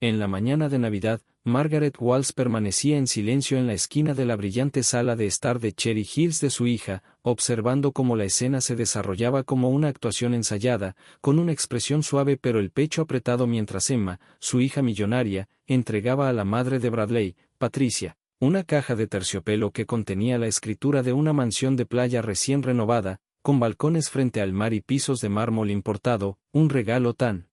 En la mañana de Navidad, Margaret Walsh permanecía en silencio en la esquina de la brillante sala de estar de Cherry Hills de su hija, observando cómo la escena se desarrollaba como una actuación ensayada, con una expresión suave pero el pecho apretado mientras Emma, su hija millonaria, entregaba a la madre de Bradley, Patricia, una caja de terciopelo que contenía la escritura de una mansión de playa recién renovada, con balcones frente al mar y pisos de mármol importado, un regalo tan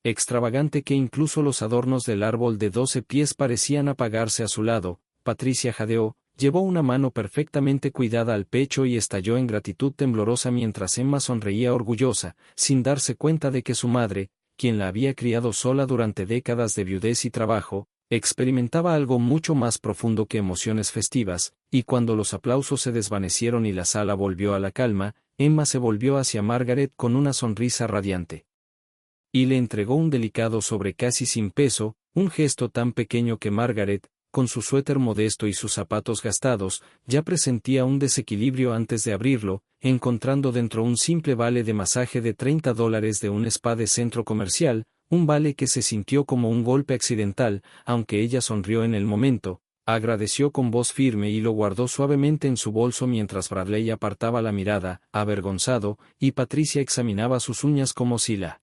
extravagante que incluso los adornos del árbol de 12 pies parecían apagarse a su lado. Patricia jadeó, llevó una mano perfectamente cuidada al pecho y estalló en gratitud temblorosa mientras Emma sonreía orgullosa, sin darse cuenta de que su madre, quien la había criado sola durante décadas de viudez y trabajo, experimentaba algo mucho más profundo que emociones festivas, y cuando los aplausos se desvanecieron y la sala volvió a la calma, Emma se volvió hacia Margaret con una sonrisa radiante y le entregó un delicado sobre casi sin peso, un gesto tan pequeño que Margaret, con su suéter modesto y sus zapatos gastados, ya presentía un desequilibrio antes de abrirlo, encontrando dentro un simple vale de masaje de $30 de un spa de centro comercial, un vale que se sintió como un golpe accidental, aunque ella sonrió en el momento, agradeció con voz firme y lo guardó suavemente en su bolso mientras Bradley apartaba la mirada, avergonzado, y Patricia examinaba sus uñas como si la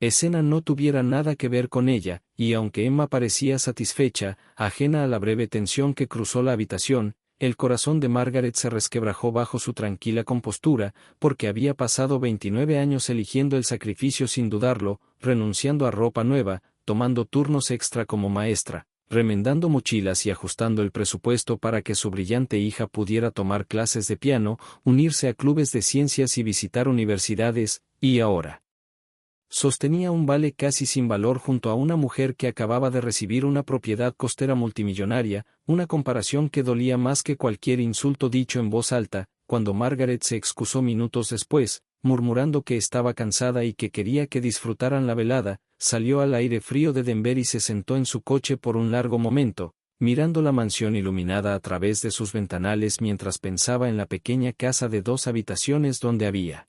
escena no tuviera nada que ver con ella, y aunque Emma parecía satisfecha, ajena a la breve tensión que cruzó la habitación, el corazón de Margaret se resquebrajó bajo su tranquila compostura, porque había pasado 29 años eligiendo el sacrificio sin dudarlo, renunciando a ropa nueva, tomando turnos extra como maestra, remendando mochilas y ajustando el presupuesto para que su brillante hija pudiera tomar clases de piano, unirse a clubes de ciencias y visitar universidades, y ahora sostenía un vale casi sin valor junto a una mujer que acababa de recibir una propiedad costera multimillonaria, una comparación que dolía más que cualquier insulto dicho en voz alta. Cuando Margaret se excusó minutos después, murmurando que estaba cansada y que quería que disfrutaran la velada, salió al aire frío de Denver y se sentó en su coche por un largo momento, mirando la mansión iluminada a través de sus ventanales mientras pensaba en la pequeña casa de 2 habitaciones donde había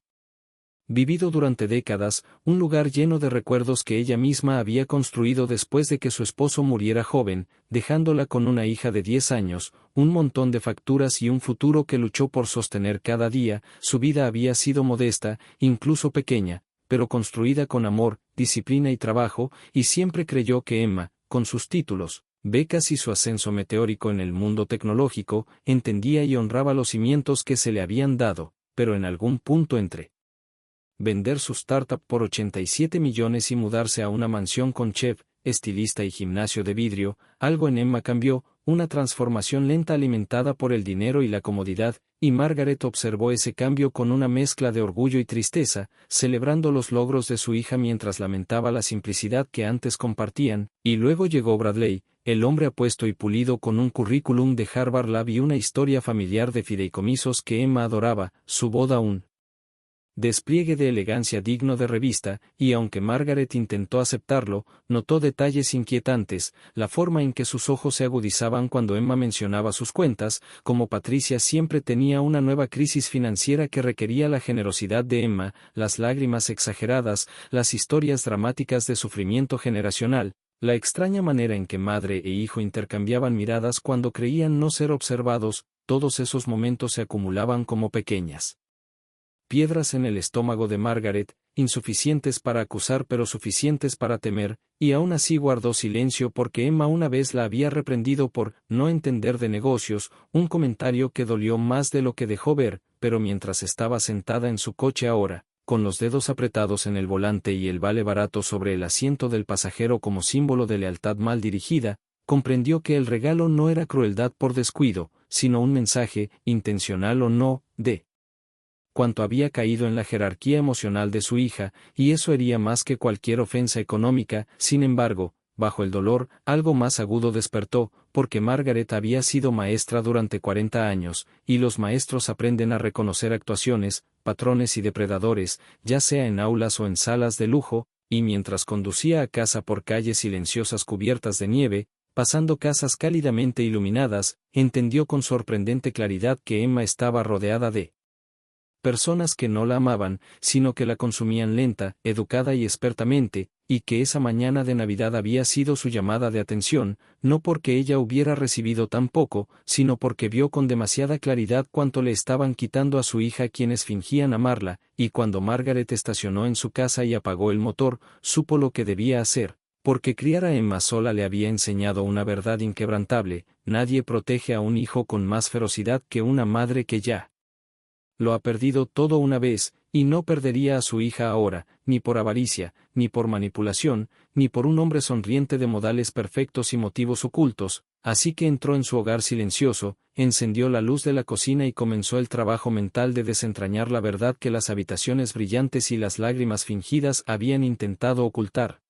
vivido durante décadas, un lugar lleno de recuerdos que ella misma había construido después de que su esposo muriera joven, dejándola con una hija de 10 años, un montón de facturas y un futuro que luchó por sostener cada día. Su vida había sido modesta, incluso pequeña, pero construida con amor, disciplina y trabajo, y siempre creyó que Emma, con sus títulos, becas y su ascenso meteórico en el mundo tecnológico, entendía y honraba los cimientos que se le habían dado, pero en algún punto entre vender su startup por 87 millones y mudarse a una mansión con chef, estilista y gimnasio de vidrio, algo en Emma cambió, una transformación lenta alimentada por el dinero y la comodidad, y Margaret observó ese cambio con una mezcla de orgullo y tristeza, celebrando los logros de su hija mientras lamentaba la simplicidad que antes compartían, y luego llegó Bradley, el hombre apuesto y pulido con un currículum de Harvard Lab y una historia familiar de fideicomisos que Emma adoraba, su boda un despliegue de elegancia digno de revista, y aunque Margaret intentó aceptarlo, notó detalles inquietantes, la forma en que sus ojos se agudizaban cuando Emma mencionaba sus cuentas, como Patricia siempre tenía una nueva crisis financiera que requería la generosidad de Emma, las lágrimas exageradas, las historias dramáticas de sufrimiento generacional, la extraña manera en que madre e hijo intercambiaban miradas cuando creían no ser observados. Todos esos momentos se acumulaban como pequeñas piedras en el estómago de Margaret, insuficientes para acusar pero suficientes para temer, y aún así guardó silencio porque Emma una vez la había reprendido por no entender de negocios, un comentario que dolió más de lo que dejó ver, pero mientras estaba sentada en su coche ahora, con los dedos apretados en el volante y el vale barato sobre el asiento del pasajero como símbolo de lealtad mal dirigida, comprendió que el regalo no era crueldad por descuido, sino un mensaje, intencional o no, de cuanto había caído en la jerarquía emocional de su hija, y eso hería más que cualquier ofensa económica. Sin embargo, bajo el dolor, algo más agudo despertó, porque Margaret había sido maestra durante 40 años, y los maestros aprenden a reconocer actuaciones, patrones y depredadores, ya sea en aulas o en salas de lujo, y mientras conducía a casa por calles silenciosas cubiertas de nieve, pasando casas cálidamente iluminadas, entendió con sorprendente claridad que Emma estaba rodeada de personas que no la amaban, sino que la consumían lenta, educada y expertamente, y que esa mañana de Navidad había sido su llamada de atención, no porque ella hubiera recibido tan poco, sino porque vio con demasiada claridad cuánto le estaban quitando a su hija quienes fingían amarla, y cuando Margaret estacionó en su casa y apagó el motor, supo lo que debía hacer, porque criar a Emma sola le había enseñado una verdad inquebrantable: nadie protege a un hijo con más ferocidad que una madre que ya lo ha perdido todo una vez, y no perdería a su hija ahora, ni por avaricia, ni por manipulación, ni por un hombre sonriente de modales perfectos y motivos ocultos. Así que entró en su hogar silencioso, encendió la luz de la cocina y comenzó el trabajo mental de desentrañar la verdad que las habitaciones brillantes y las lágrimas fingidas habían intentado ocultar.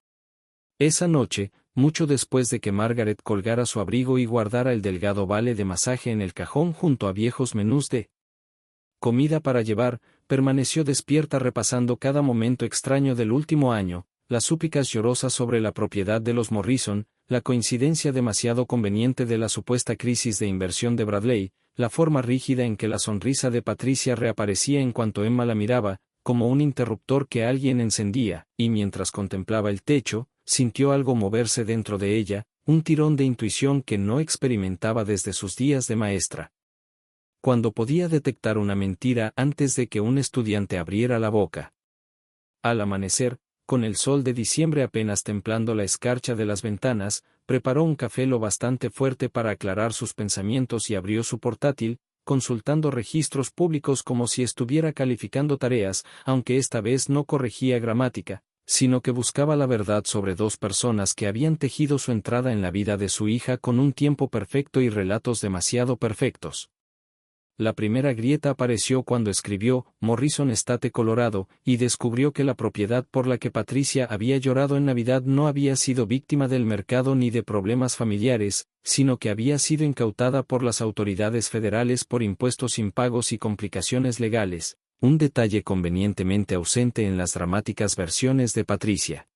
Esa noche, mucho después de que Margaret colgara su abrigo y guardara el delgado vale de masaje en el cajón junto a viejos menús de comida para llevar, permaneció despierta repasando cada momento extraño del último año, las súplicas llorosas sobre la propiedad de los Morrison, la coincidencia demasiado conveniente de la supuesta crisis de inversión de Bradley, la forma rígida en que la sonrisa de Patricia reaparecía en cuanto Emma la miraba, como un interruptor que alguien encendía, y mientras contemplaba el techo, sintió algo moverse dentro de ella, un tirón de intuición que no experimentaba desde sus días de maestra. Cuando podía detectar una mentira antes de que un estudiante abriera la boca. Al amanecer, con el sol de diciembre apenas templando la escarcha de las ventanas, preparó un café lo bastante fuerte para aclarar sus pensamientos y abrió su portátil, consultando registros públicos como si estuviera calificando tareas, aunque esta vez no corregía gramática, sino que buscaba la verdad sobre dos personas que habían tejido su entrada en la vida de su hija con un tiempo perfecto y relatos demasiado perfectos. La primera grieta apareció cuando escribió Morrison State Colorado, y descubrió que la propiedad por la que Patricia había llorado en Navidad no había sido víctima del mercado ni de problemas familiares, sino que había sido incautada por las autoridades federales por impuestos impagos y complicaciones legales, un detalle convenientemente ausente en las dramáticas versiones de Patricia.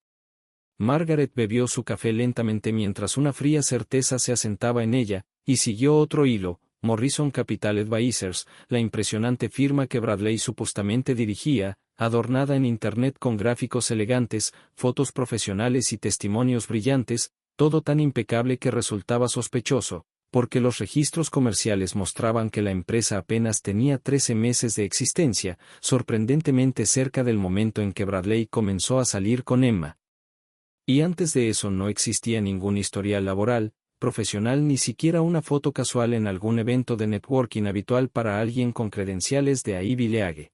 Margaret bebió su café lentamente mientras una fría certeza se asentaba en ella, y siguió otro hilo: Morrison Capital Advisors, la impresionante firma que Bradley supuestamente dirigía, adornada en Internet con gráficos elegantes, fotos profesionales y testimonios brillantes, todo tan impecable que resultaba sospechoso, porque los registros comerciales mostraban que la empresa apenas tenía 13 meses de existencia, sorprendentemente cerca del momento en que Bradley comenzó a salir con Emma. Y antes de eso no existía ningún historial laboral, profesional, ni siquiera una foto casual en algún evento de networking habitual para alguien con credenciales de Ivy League.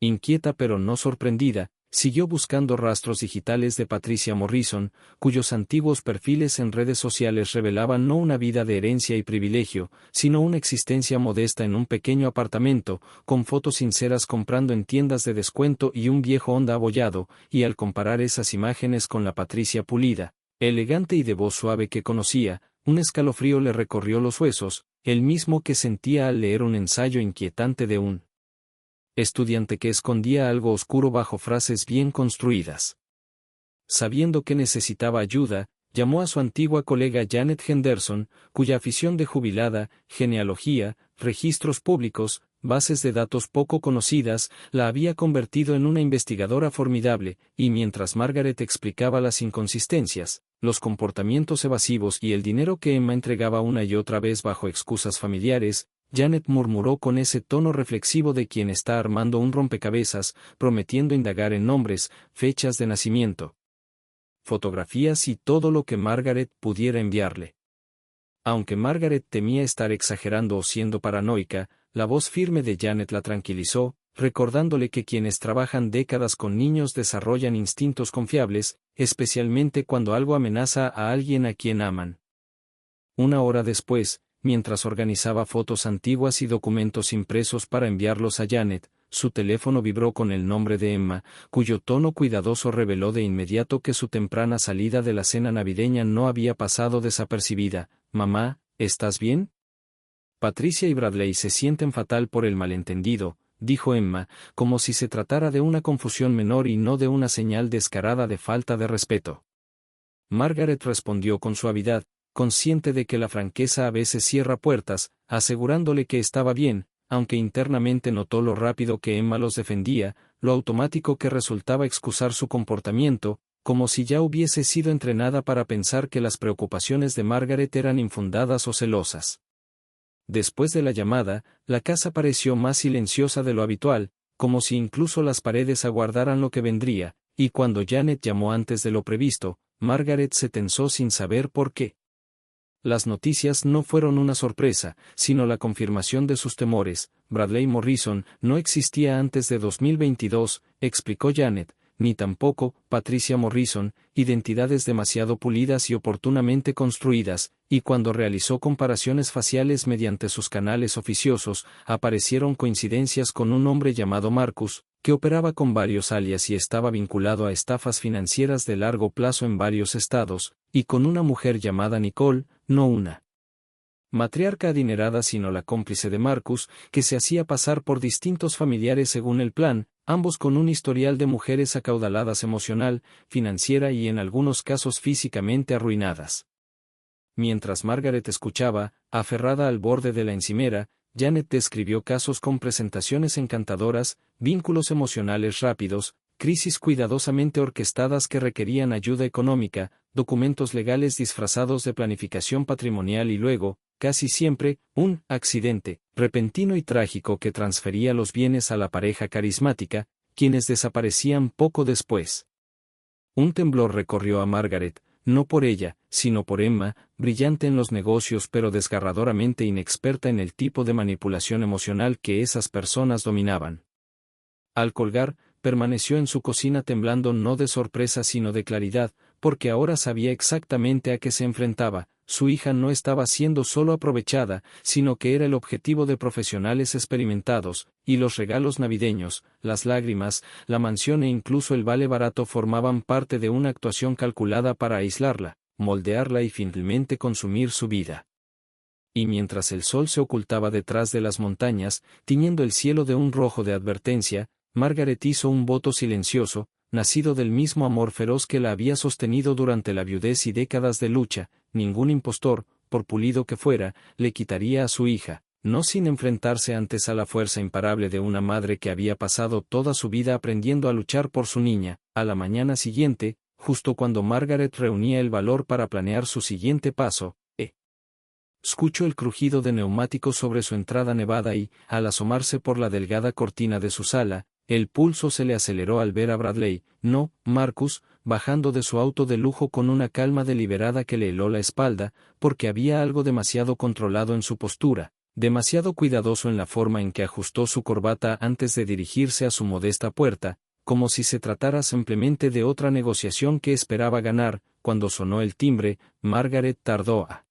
Inquieta pero no sorprendida, siguió buscando rastros digitales de Patricia Morrison, cuyos antiguos perfiles en redes sociales revelaban no una vida de herencia y privilegio, sino una existencia modesta en un pequeño apartamento, con fotos sinceras comprando en tiendas de descuento y un viejo Honda abollado, y al comparar esas imágenes con la Patricia pulida, elegante y de voz suave que conocía, un escalofrío le recorrió los huesos, el mismo que sentía al leer un ensayo inquietante de un estudiante que escondía algo oscuro bajo frases bien construidas. Sabiendo que necesitaba ayuda, llamó a su antigua colega Janet Henderson, cuya afición de jubilada, genealogía, registros públicos, bases de datos poco conocidas, la había convertido en una investigadora formidable, y mientras Margaret explicaba las inconsistencias, los comportamientos evasivos y el dinero que Emma entregaba una y otra vez bajo excusas familiares, Janet murmuró con ese tono reflexivo de quien está armando un rompecabezas, prometiendo indagar en nombres, fechas de nacimiento, fotografías y todo lo que Margaret pudiera enviarle. Aunque Margaret temía estar exagerando o siendo paranoica, la voz firme de Janet la tranquilizó, recordándole que quienes trabajan décadas con niños desarrollan instintos confiables, especialmente cuando algo amenaza a alguien a quien aman. Una hora después, mientras organizaba fotos antiguas y documentos impresos para enviarlos a Janet, su teléfono vibró con el nombre de Emma, cuyo tono cuidadoso reveló de inmediato que su temprana salida de la cena navideña no había pasado desapercibida. «Mamá, ¿estás bien?» «Patricia y Bradley se sienten fatal por el malentendido», dijo Emma, como si se tratara de una confusión menor y no de una señal descarada de falta de respeto. Margaret respondió con suavidad, consciente de que la franqueza a veces cierra puertas, asegurándole que estaba bien, aunque internamente notó lo rápido que Emma los defendía, lo automático que resultaba excusar su comportamiento, como si ya hubiese sido entrenada para pensar que las preocupaciones de Margaret eran infundadas o celosas. Después de la llamada, la casa pareció más silenciosa de lo habitual, como si incluso las paredes aguardaran lo que vendría, y cuando Janet llamó antes de lo previsto, Margaret se tensó sin saber por qué. Las noticias no fueron una sorpresa, sino la confirmación de sus temores. Bradley Morrison no existía antes de 2022, explicó Janet, ni tampoco Patricia Morrison, identidades demasiado pulidas y oportunamente construidas, y cuando realizó comparaciones faciales mediante sus canales oficiosos, aparecieron coincidencias con un hombre llamado Marcus, que operaba con varios alias y estaba vinculado a estafas financieras de largo plazo en varios estados, y con una mujer llamada Nicole, no una matriarca adinerada sino la cómplice de Marcus, que se hacía pasar por distintos familiares según el plan, ambos con un historial de mujeres acaudaladas emocional, financiera y en algunos casos físicamente arruinadas. Mientras Margaret escuchaba, aferrada al borde de la encimera, Janet describió casos con presentaciones encantadoras, vínculos emocionales rápidos, crisis cuidadosamente orquestadas que requerían ayuda económica, documentos legales disfrazados de planificación patrimonial y luego, casi siempre, un accidente repentino y trágico que transfería los bienes a la pareja carismática, quienes desaparecían poco después. Un temblor recorrió a Margaret, no por ella, sino por Emma, brillante en los negocios pero desgarradoramente inexperta en el tipo de manipulación emocional que esas personas dominaban. Al colgar, permaneció en su cocina temblando no de sorpresa sino de claridad, porque ahora sabía exactamente a qué se enfrentaba. Su hija no estaba siendo solo aprovechada, sino que era el objetivo de profesionales experimentados, y los regalos navideños, las lágrimas, la mansión e incluso el vale barato formaban parte de una actuación calculada para aislarla, moldearla y finalmente consumir su vida. Y mientras el sol se ocultaba detrás de las montañas, tiñendo el cielo de un rojo de advertencia, Margaret hizo un voto silencioso, nacido del mismo amor feroz que la había sostenido durante la viudez y décadas de lucha. Ningún impostor, por pulido que fuera, le quitaría a su hija, no sin enfrentarse antes a la fuerza imparable de una madre que había pasado toda su vida aprendiendo a luchar por su niña. A la mañana siguiente, justo cuando Margaret reunía el valor para planear su siguiente paso, escuchó el crujido de neumáticos sobre su entrada nevada y, al asomarse por la delgada cortina de su sala, el pulso se le aceleró al ver a Bradley, no, Marcus, bajando de su auto de lujo con una calma deliberada que le heló la espalda, porque había algo demasiado controlado en su postura, demasiado cuidadoso en la forma en que ajustó su corbata antes de dirigirse a su modesta puerta, como si se tratara simplemente de otra negociación que esperaba ganar. Cuando sonó el timbre, Margaret tardó a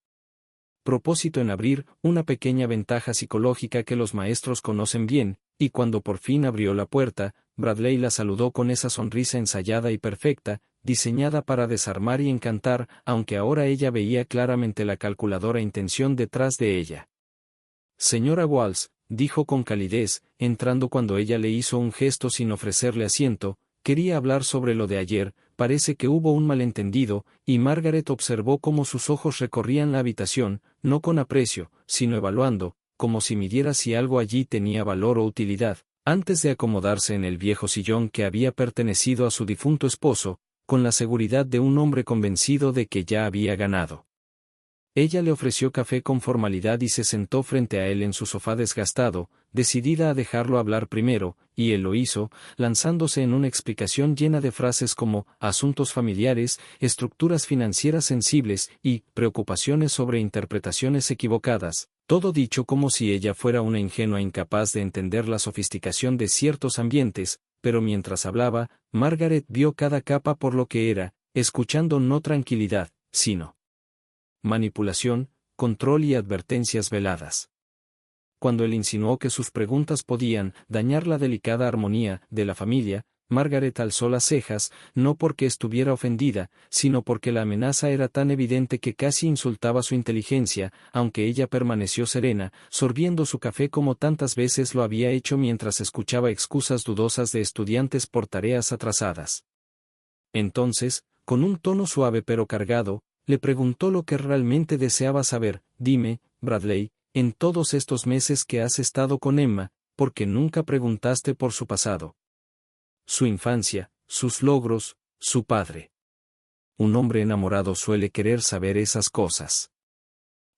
propósito en abrir, una pequeña ventaja psicológica que los maestros conocen bien, y cuando por fin abrió la puerta, Bradley la saludó con esa sonrisa ensayada y perfecta, diseñada para desarmar y encantar, aunque ahora ella veía claramente la calculadora intención detrás de ella. Señora Walsh, dijo con calidez, entrando cuando ella le hizo un gesto sin ofrecerle asiento, quería hablar sobre lo de ayer. Parece que hubo un malentendido, y Margaret observó cómo sus ojos recorrían la habitación, no con aprecio, sino evaluando, como si midiera si algo allí tenía valor o utilidad, antes de acomodarse en el viejo sillón que había pertenecido a su difunto esposo, con la seguridad de un hombre convencido de que ya había ganado. Ella le ofreció café con formalidad y se sentó frente a él en su sofá desgastado, decidida a dejarlo hablar primero, y él lo hizo, lanzándose en una explicación llena de frases como asuntos familiares, estructuras financieras sensibles y preocupaciones sobre interpretaciones equivocadas, todo dicho como si ella fuera una ingenua incapaz de entender la sofisticación de ciertos ambientes, pero mientras hablaba, Margaret vio cada capa por lo que era, escuchando no tranquilidad, sino manipulación, control y advertencias veladas. Cuando él insinuó que sus preguntas podían dañar la delicada armonía de la familia, Margaret alzó las cejas, no porque estuviera ofendida, sino porque la amenaza era tan evidente que casi insultaba su inteligencia, aunque ella permaneció serena, sorbiendo su café como tantas veces lo había hecho mientras escuchaba excusas dudosas de estudiantes por tareas atrasadas. Entonces, con un tono suave pero cargado, le preguntó lo que realmente deseaba saber. Dime, Bradley, en todos estos meses que has estado con Emma, porque nunca preguntaste por su pasado. Su infancia, sus logros, su padre. Un hombre enamorado suele querer saber esas cosas.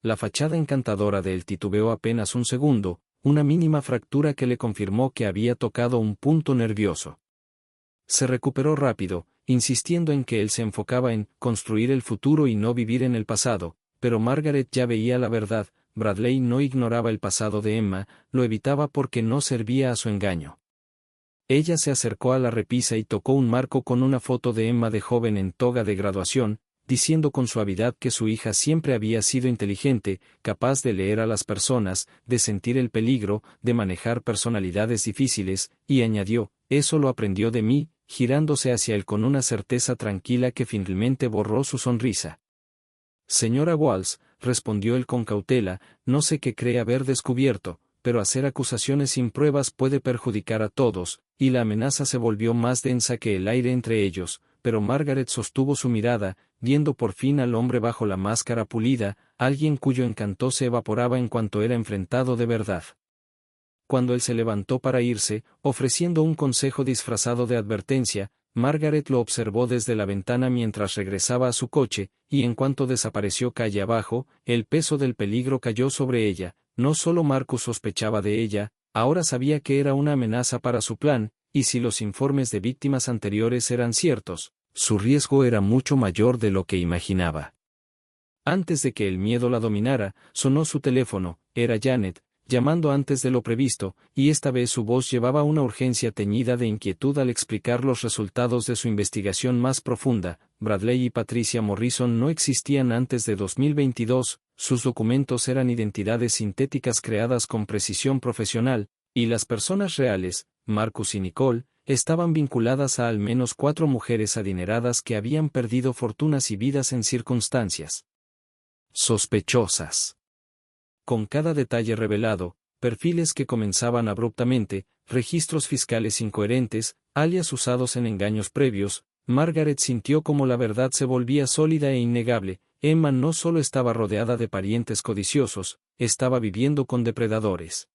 La fachada encantadora de él titubeó apenas un segundo, una mínima fractura que le confirmó que había tocado un punto nervioso. Se recuperó rápido, insistiendo en que él se enfocaba en construir el futuro y no vivir en el pasado, pero Margaret ya veía la verdad. Bradley no ignoraba el pasado de Emma, lo evitaba porque no servía a su engaño. Ella se acercó a la repisa y tocó un marco con una foto de Emma de joven en toga de graduación, diciendo con suavidad que su hija siempre había sido inteligente, capaz de leer a las personas, de sentir el peligro, de manejar personalidades difíciles, y añadió, eso lo aprendió de mí, girándose hacia él con una certeza tranquila que finalmente borró su sonrisa. Señora Walsh, respondió él con cautela, no sé qué cree haber descubierto, pero hacer acusaciones sin pruebas puede perjudicar a todos, y la amenaza se volvió más densa que el aire entre ellos, pero Margaret sostuvo su mirada, viendo por fin al hombre bajo la máscara pulida, alguien cuyo encanto se evaporaba en cuanto era enfrentado de verdad. Cuando él se levantó para irse, ofreciendo un consejo disfrazado de advertencia, Margaret lo observó desde la ventana mientras regresaba a su coche, y en cuanto desapareció calle abajo, el peso del peligro cayó sobre ella. No solo Marcus sospechaba de ella, ahora sabía que era una amenaza para su plan, y si los informes de víctimas anteriores eran ciertos, su riesgo era mucho mayor de lo que imaginaba. Antes de que el miedo la dominara, sonó su teléfono, era Janet, llamando antes de lo previsto, y esta vez su voz llevaba una urgencia teñida de inquietud al explicar los resultados de su investigación más profunda. Bradley y Patricia Morrison no existían antes de 2022, sus documentos eran identidades sintéticas creadas con precisión profesional, y las personas reales, Marcus y Nicole, estaban vinculadas a al menos 4 mujeres adineradas que habían perdido fortunas y vidas en circunstancias sospechosas. Con cada detalle revelado, perfiles que comenzaban abruptamente, registros fiscales incoherentes, alias usados en engaños previos, Margaret sintió como la verdad se volvía sólida e innegable. Emma no solo estaba rodeada de parientes codiciosos, estaba viviendo con depredadores.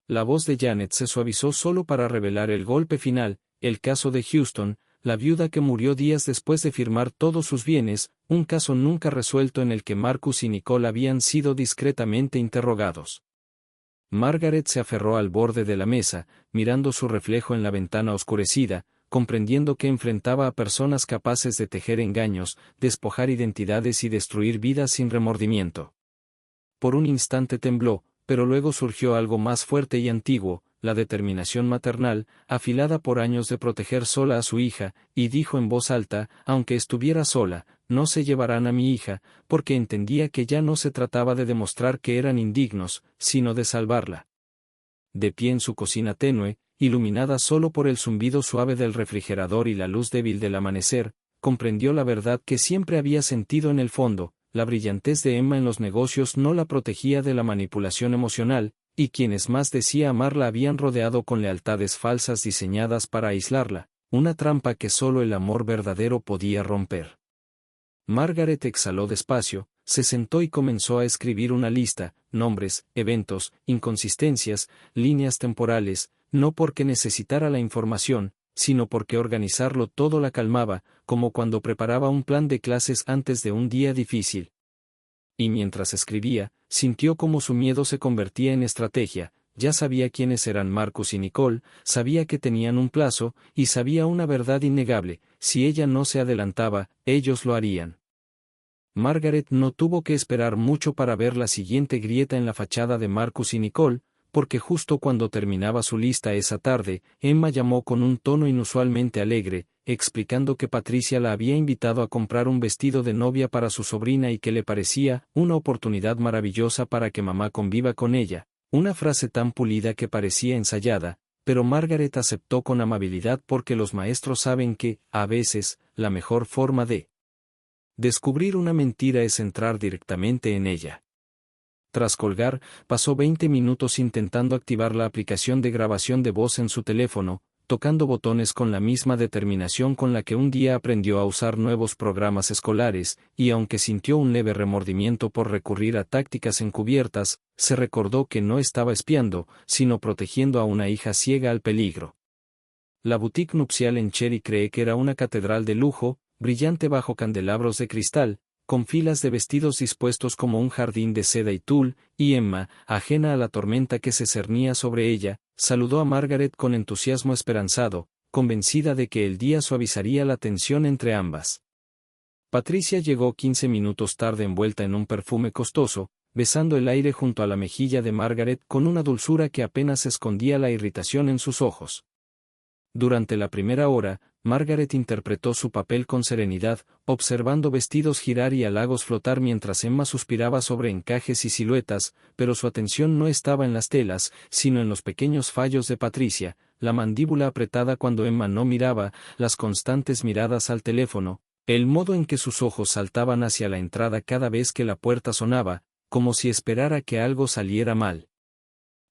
La voz de Janet se suavizó solo para revelar el golpe final, el caso de Houston, la viuda que murió días después de firmar todos sus bienes, un caso nunca resuelto en el que Marcus y Nicole habían sido discretamente interrogados. Margaret se aferró al borde de la mesa, mirando su reflejo en la ventana oscurecida, comprendiendo que enfrentaba a personas capaces de tejer engaños, despojar identidades y destruir vidas sin remordimiento. Por un instante tembló, pero luego surgió algo más fuerte y antiguo, la determinación maternal, afilada por años de proteger sola a su hija, y dijo en voz alta, aunque estuviera sola, no se llevarán a mi hija, porque entendía que ya no se trataba de demostrar que eran indignos, sino de salvarla. De pie en su cocina tenue, iluminada solo por el zumbido suave del refrigerador y la luz débil del amanecer, comprendió la verdad que siempre había sentido en el fondo. La brillantez de Emma en los negocios no la protegía de la manipulación emocional, y quienes más decía amar la habían rodeado con lealtades falsas diseñadas para aislarla, una trampa que solo el amor verdadero podía romper. Margaret exhaló despacio, se sentó y comenzó a escribir una lista, nombres, eventos, inconsistencias, líneas temporales, no porque necesitara la información, sino porque organizarlo todo la calmaba, como cuando preparaba un plan de clases antes de un día difícil. Y mientras escribía, sintió como su miedo se convertía en estrategia. Ya sabía quiénes eran Marcus y Nicole, sabía que tenían un plazo, y sabía una verdad innegable: si ella no se adelantaba, ellos lo harían. Margaret no tuvo que esperar mucho para ver la siguiente grieta en la fachada de Marcus y Nicole, porque justo cuando terminaba su lista esa tarde, Emma llamó con un tono inusualmente alegre, explicando que Patricia la había invitado a comprar un vestido de novia para su sobrina y que le parecía una oportunidad maravillosa para que mamá conviva con ella, una frase tan pulida que parecía ensayada, pero Margaret aceptó con amabilidad porque los maestros saben que, a veces, la mejor forma de descubrir una mentira es entrar directamente en ella. Tras colgar, pasó 20 minutos intentando activar la aplicación de grabación de voz en su teléfono, tocando botones con la misma determinación con la que un día aprendió a usar nuevos programas escolares, y aunque sintió un leve remordimiento por recurrir a tácticas encubiertas, se recordó que no estaba espiando, sino protegiendo a una hija ciega al peligro. La boutique nupcial en Cherry cree que era una catedral de lujo, brillante bajo candelabros de cristal, con filas de vestidos dispuestos como un jardín de seda y tul, y Emma, ajena a la tormenta que se cernía sobre ella, saludó a Margaret con entusiasmo esperanzado, convencida de que el día suavizaría la tensión entre ambas. Patricia llegó 15 minutos tarde envuelta en un perfume costoso, besando el aire junto a la mejilla de Margaret con una dulzura que apenas escondía la irritación en sus ojos. Durante la primera hora, Margaret interpretó su papel con serenidad, observando vestidos girar y halagos flotar mientras Emma suspiraba sobre encajes y siluetas, pero su atención no estaba en las telas, sino en los pequeños fallos de Patricia, la mandíbula apretada cuando Emma no miraba, las constantes miradas al teléfono, el modo en que sus ojos saltaban hacia la entrada cada vez que la puerta sonaba, como si esperara que algo saliera mal.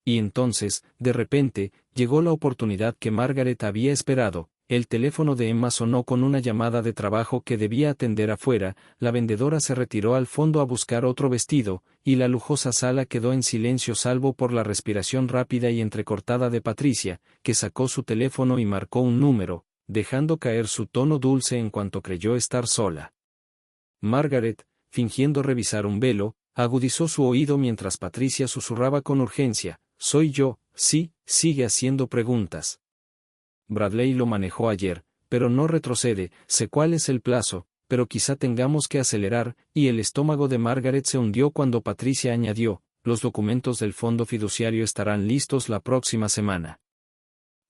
Y entonces, de repente, llegó la oportunidad que Margaret había esperado. El teléfono de Emma sonó con una llamada de trabajo que debía atender afuera, la vendedora se retiró al fondo a buscar otro vestido, y la lujosa sala quedó en silencio salvo por la respiración rápida y entrecortada de Patricia, que sacó su teléfono y marcó un número, dejando caer su tono dulce en cuanto creyó estar sola. Margaret, fingiendo revisar un velo, agudizó su oído mientras Patricia susurraba con urgencia: «Soy yo, sí, sigue haciendo preguntas. Bradley lo manejó ayer, pero no retrocede, sé cuál es el plazo, pero quizá tengamos que acelerar», y el estómago de Margaret se hundió cuando Patricia añadió: «Los documentos del fondo fiduciario estarán listos la próxima semana.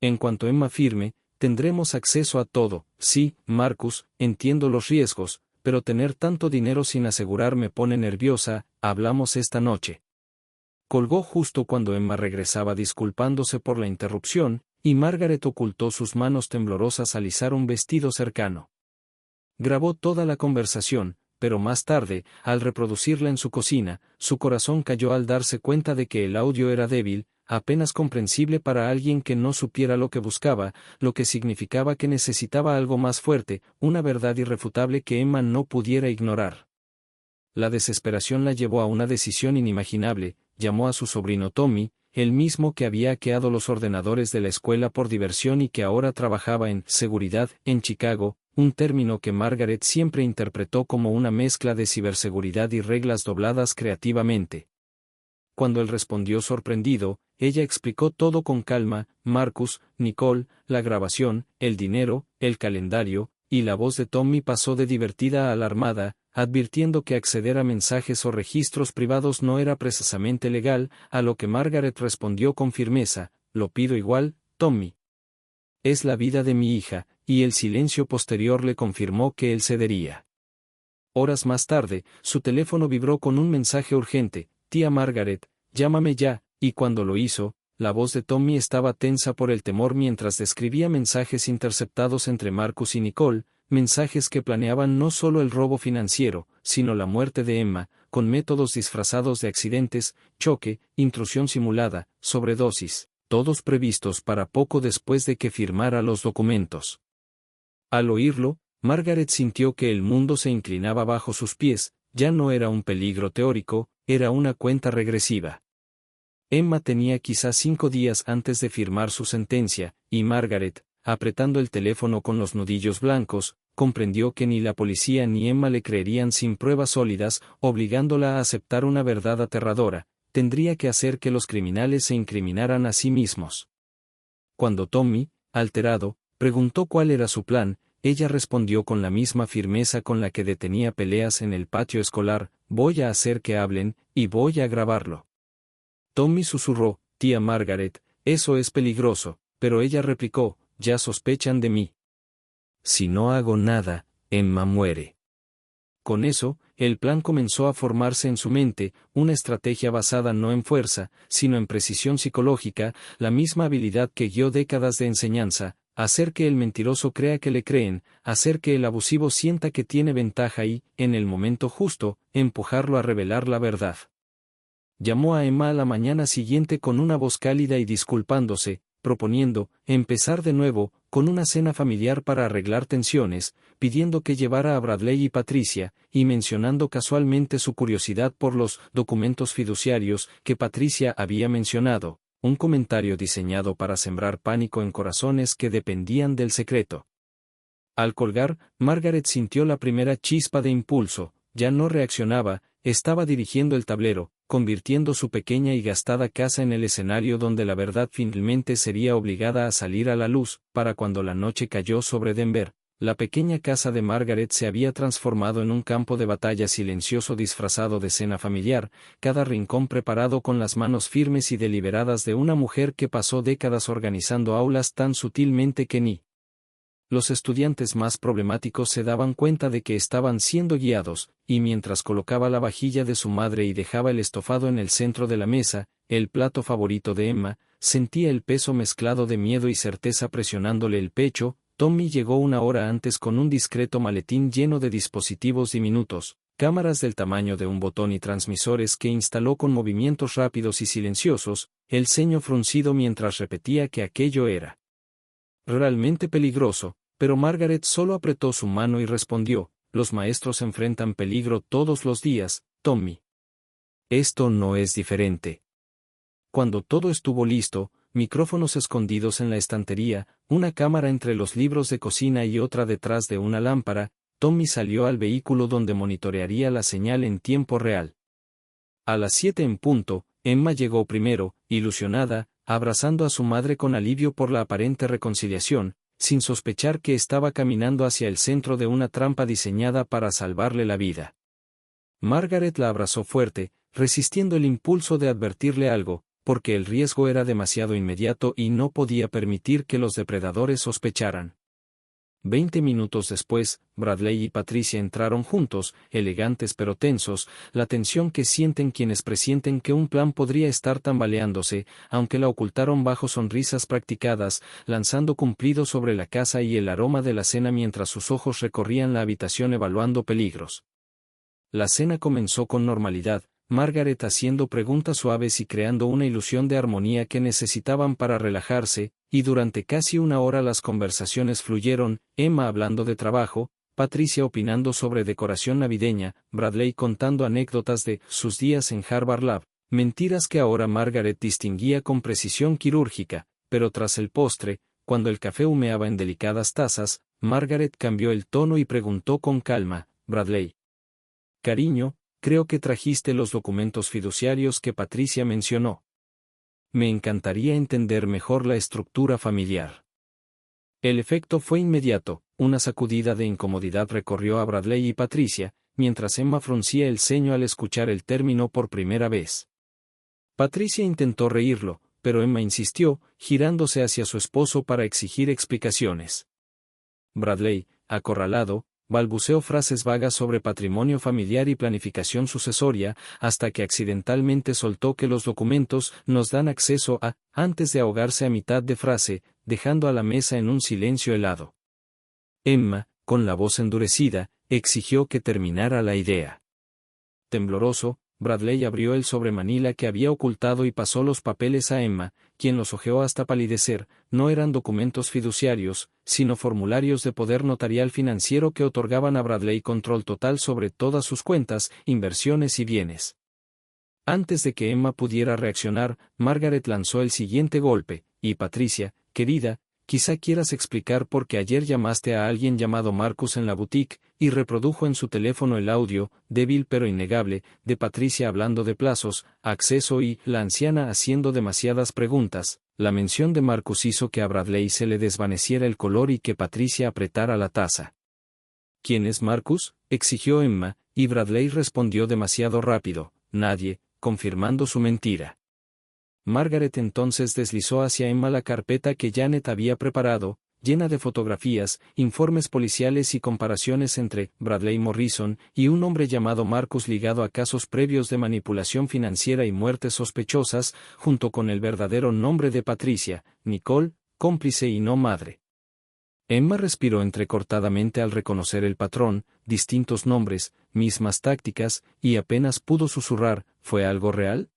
En cuanto Emma firme, tendremos acceso a todo». «Sí, Marcus, entiendo los riesgos, pero tener tanto dinero sin asegurar me pone nerviosa, hablamos esta noche». Colgó justo cuando Emma regresaba disculpándose por la interrupción, y Margaret ocultó sus manos temblorosas al izar un vestido cercano. Grabó toda la conversación, pero más tarde, al reproducirla en su cocina, su corazón cayó al darse cuenta de que el audio era débil, apenas comprensible para alguien que no supiera lo que buscaba, lo que significaba que necesitaba algo más fuerte, una verdad irrefutable que Emma no pudiera ignorar. La desesperación la llevó a una decisión inimaginable. Llamó a su sobrino Tommy, el mismo que había hackeado los ordenadores de la escuela por diversión y que ahora trabajaba en seguridad en Chicago, un término que Margaret siempre interpretó como una mezcla de ciberseguridad y reglas dobladas creativamente. Cuando él respondió sorprendido, ella explicó todo con calma: Marcus, Nicole, la grabación, el dinero, el calendario, y la voz de Tommy pasó de divertida a alarmada, advirtiendo que acceder a mensajes o registros privados no era precisamente legal, a lo que Margaret respondió con firmeza: «Lo pido igual, Tommy. Es la vida de mi hija», y el silencio posterior le confirmó que él cedería. Horas más tarde, su teléfono vibró con un mensaje urgente: «Tía Margaret, llámame ya», y cuando lo hizo, la voz de Tommy estaba tensa por el temor mientras describía mensajes interceptados entre Marcus y Nicole, mensajes que planeaban no solo el robo financiero, sino la muerte de Emma, con métodos disfrazados de accidentes, choque, intrusión simulada, sobredosis, todos previstos para poco después de que firmara los documentos. Al oírlo, Margaret sintió que el mundo se inclinaba bajo sus pies. Ya no era un peligro teórico, era una cuenta regresiva. Emma tenía quizás 5 días antes de firmar su sentencia, y Margaret, apretando el teléfono con los nudillos blancos, comprendió que ni la policía ni Emma le creerían sin pruebas sólidas, obligándola a aceptar una verdad aterradora: tendría que hacer que los criminales se incriminaran a sí mismos. Cuando Tommy, alterado, preguntó cuál era su plan, ella respondió con la misma firmeza con la que detenía peleas en el patio escolar: «Voy a hacer que hablen, y voy a grabarlo». Tommy susurró: «Tía Margaret, eso es peligroso», pero ella replicó: «Ya sospechan de mí. Si no hago nada, Emma muere». Con eso, el plan comenzó a formarse en su mente, una estrategia basada no en fuerza, sino en precisión psicológica, la misma habilidad que guió décadas de enseñanza: hacer que el mentiroso crea que le creen, hacer que el abusivo sienta que tiene ventaja y, en el momento justo, empujarlo a revelar la verdad. Llamó a Emma a la mañana siguiente con una voz cálida y disculpándose, proponiendo empezar de nuevo, con una cena familiar para arreglar tensiones, pidiendo que llevara a Bradley y Patricia, y mencionando casualmente su curiosidad por los documentos fiduciarios que Patricia había mencionado, un comentario diseñado para sembrar pánico en corazones que dependían del secreto. Al colgar, Margaret sintió la primera chispa de impulso, ya no reaccionaba, estaba dirigiendo el tablero, convirtiendo su pequeña y gastada casa en el escenario donde la verdad finalmente sería obligada a salir a la luz. Para cuando la noche cayó sobre Denver, la pequeña casa de Margaret se había transformado en un campo de batalla silencioso disfrazado de cena familiar, cada rincón preparado con las manos firmes y deliberadas de una mujer que pasó décadas organizando aulas tan sutilmente que ni los estudiantes más problemáticos se daban cuenta de que estaban siendo guiados, y mientras colocaba la vajilla de su madre y dejaba el estofado en el centro de la mesa, el plato favorito de Emma, sentía el peso mezclado de miedo y certeza presionándole el pecho. Tommy llegó una hora antes con un discreto maletín lleno de dispositivos diminutos, cámaras del tamaño de un botón y transmisores que instaló con movimientos rápidos y silenciosos, el ceño fruncido mientras repetía que aquello era realmente peligroso, pero Margaret solo apretó su mano y respondió: los maestros enfrentan peligro todos los días, Tommy. Esto no es diferente. Cuando todo estuvo listo, micrófonos escondidos en la estantería, una cámara entre los libros de cocina y otra detrás de una lámpara, Tommy salió al vehículo donde monitorearía la señal en tiempo real. A las 7 en punto, Emma llegó primero, ilusionada, abrazando a su madre con alivio por la aparente reconciliación, sin sospechar que estaba caminando hacia el centro de una trampa diseñada para salvarle la vida. Margaret la abrazó fuerte, resistiendo el impulso de advertirle algo, porque el riesgo era demasiado inmediato y no podía permitir que los depredadores sospecharan. 20 minutos después, Bradley y Patricia entraron juntos, elegantes pero tensos, la tensión que sienten quienes presienten que un plan podría estar tambaleándose, aunque la ocultaron bajo sonrisas practicadas, lanzando cumplidos sobre la casa y el aroma de la cena mientras sus ojos recorrían la habitación evaluando peligros. La cena comenzó con normalidad, Margaret haciendo preguntas suaves y creando una ilusión de armonía que necesitaban para relajarse, y durante casi una hora las conversaciones fluyeron, Emma hablando de trabajo, Patricia opinando sobre decoración navideña, Bradley contando anécdotas de sus días en Harvard Lab, mentiras que ahora Margaret distinguía con precisión quirúrgica, pero tras el postre, cuando el café humeaba en delicadas tazas, Margaret cambió el tono y preguntó con calma: Bradley. Cariño, creo que trajiste los documentos fiduciarios que Patricia mencionó. Me encantaría entender mejor la estructura familiar. El efecto fue inmediato, una sacudida de incomodidad recorrió a Bradley y Patricia, mientras Emma fruncía el ceño al escuchar el término por primera vez. Patricia intentó reírlo, pero Emma insistió, girándose hacia su esposo para exigir explicaciones. Bradley, acorralado, balbuceó frases vagas sobre patrimonio familiar y planificación sucesoria, hasta que accidentalmente soltó que los documentos nos dan acceso a, antes de ahogarse a mitad de frase, dejando a la mesa en un silencio helado. Emma, con la voz endurecida, exigió que terminara la idea. Tembloroso, Bradley abrió el sobremanila que había ocultado y pasó los papeles a Emma, quien los hojeó hasta palidecer. No eran documentos fiduciarios, sino formularios de poder notarial financiero que otorgaban a Bradley control total sobre todas sus cuentas, inversiones y bienes. Antes de que Emma pudiera reaccionar, Margaret lanzó el siguiente golpe: y Patricia, querida, quizá quieras explicar por qué ayer llamaste a alguien llamado Marcus en la boutique, y reprodujo en su teléfono el audio, débil pero innegable, de Patricia hablando de plazos, acceso y la anciana haciendo demasiadas preguntas. La mención de Marcus hizo que a Bradley se le desvaneciera el color y que Patricia apretara la taza. ¿Quién es Marcus?, exigió Emma, y Bradley respondió demasiado rápido: nadie, confirmando su mentira. Margaret entonces deslizó hacia Emma la carpeta que Janet había preparado, llena de fotografías, informes policiales y comparaciones entre Bradley Morrison y un hombre llamado Marcus ligado a casos previos de manipulación financiera y muertes sospechosas, junto con el verdadero nombre de Patricia, Nicole, cómplice y no madre. Emma respiró entrecortadamente al reconocer el patrón, distintos nombres, mismas tácticas, y apenas pudo susurrar: ¿fue algo real?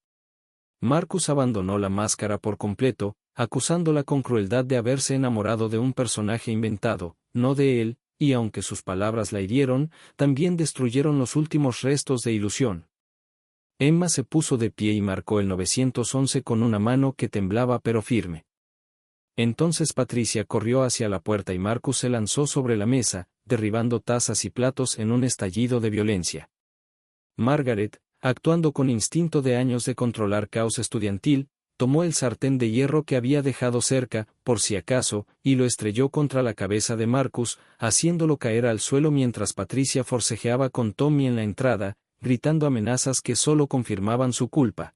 Marcus abandonó la máscara por completo, acusándola con crueldad de haberse enamorado de un personaje inventado, no de él, y aunque sus palabras la hirieron, también destruyeron los últimos restos de ilusión. Emma se puso de pie y marcó el 911 con una mano que temblaba pero firme. Entonces Patricia corrió hacia la puerta y Marcus se lanzó sobre la mesa, derribando tazas y platos en un estallido de violencia. Margaret, actuando con instinto de años de controlar caos estudiantil, tomó el sartén de hierro que había dejado cerca, por si acaso, y lo estrelló contra la cabeza de Marcus, haciéndolo caer al suelo mientras Patricia forcejeaba con Tommy en la entrada, gritando amenazas que solo confirmaban su culpa.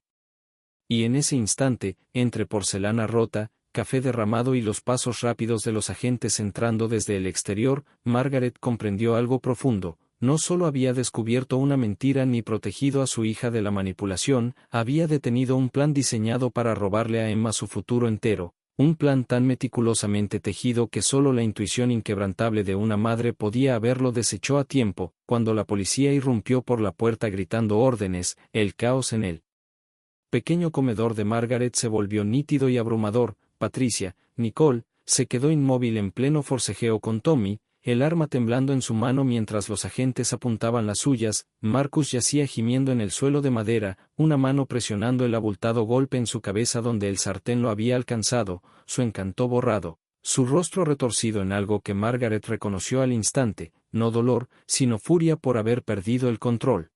Y en ese instante, entre porcelana rota, café derramado y los pasos rápidos de los agentes entrando desde el exterior, Margaret comprendió algo profundo. No solo había descubierto una mentira ni protegido a su hija de la manipulación, había detenido un plan diseñado para robarle a Emma su futuro entero, un plan tan meticulosamente tejido que solo la intuición inquebrantable de una madre podía haberlo desechó a tiempo. Cuando la policía irrumpió por la puerta gritando órdenes, el caos en el pequeño comedor de Margaret se volvió nítido y abrumador. Patricia, Nicole, se quedó inmóvil en pleno forcejeo con Tommy, el arma temblando en su mano mientras los agentes apuntaban las suyas. Marcus yacía gimiendo en el suelo de madera, una mano presionando el abultado golpe en su cabeza donde el sartén lo había alcanzado, su encanto borrado, su rostro retorcido en algo que Margaret reconoció al instante, no dolor, sino furia por haber perdido el control.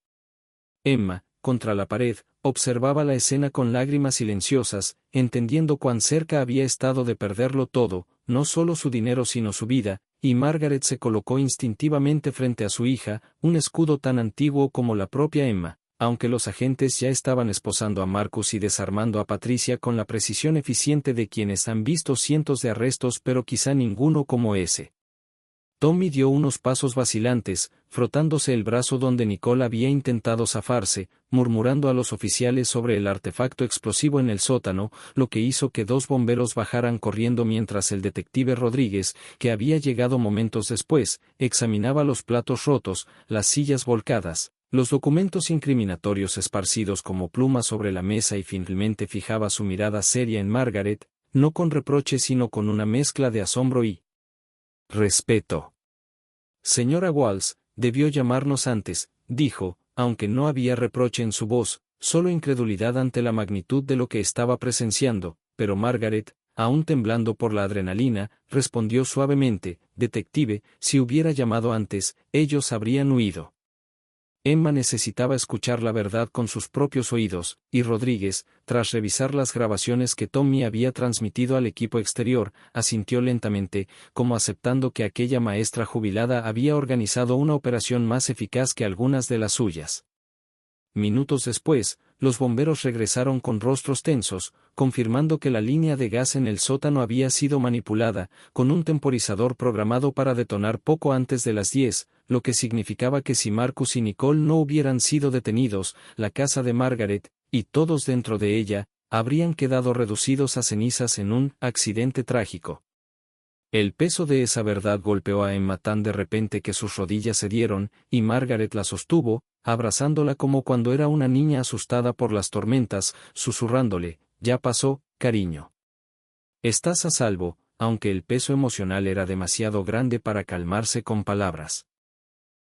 Emma, contra la pared, observaba la escena con lágrimas silenciosas, entendiendo cuán cerca había estado de perderlo todo, no solo su dinero sino su vida, y Margaret se colocó instintivamente frente a su hija, un escudo tan antiguo como la propia Emma, aunque los agentes ya estaban esposando a Marcus y desarmando a Patricia con la precisión eficiente de quienes han visto cientos de arrestos pero quizá ninguno como ese. Tommy dio unos pasos vacilantes, frotándose el brazo donde Nicole había intentado zafarse, murmurando a los oficiales sobre el artefacto explosivo en el sótano, lo que hizo que dos bomberos bajaran corriendo mientras el detective Rodríguez, que había llegado momentos después, examinaba los platos rotos, las sillas volcadas, los documentos incriminatorios esparcidos como plumas sobre la mesa y finalmente fijaba su mirada seria en Margaret, no con reproche sino con una mezcla de asombro y respeto. Señora Walsh, debió llamarnos antes, dijo, aunque no había reproche en su voz, solo incredulidad ante la magnitud de lo que estaba presenciando, pero Margaret, aún temblando por la adrenalina, respondió suavemente, detective, si hubiera llamado antes, ellos habrían huido. Emma necesitaba escuchar la verdad con sus propios oídos, y Rodríguez, tras revisar las grabaciones que Tommy había transmitido al equipo exterior, asintió lentamente, como aceptando que aquella maestra jubilada había organizado una operación más eficaz que algunas de las suyas. Minutos después, los bomberos regresaron con rostros tensos, confirmando que la línea de gas en el sótano había sido manipulada, con un temporizador programado para detonar poco antes de las 10, lo que significaba que si Marcus y Nicole no hubieran sido detenidos, la casa de Margaret, y todos dentro de ella, habrían quedado reducidos a cenizas en un accidente trágico. El peso de esa verdad golpeó a Emma tan de repente que sus rodillas cedieron, y Margaret la sostuvo, abrazándola como cuando era una niña asustada por las tormentas, susurrándole, ya pasó, cariño. Estás a salvo, aunque el peso emocional era demasiado grande para calmarse con palabras.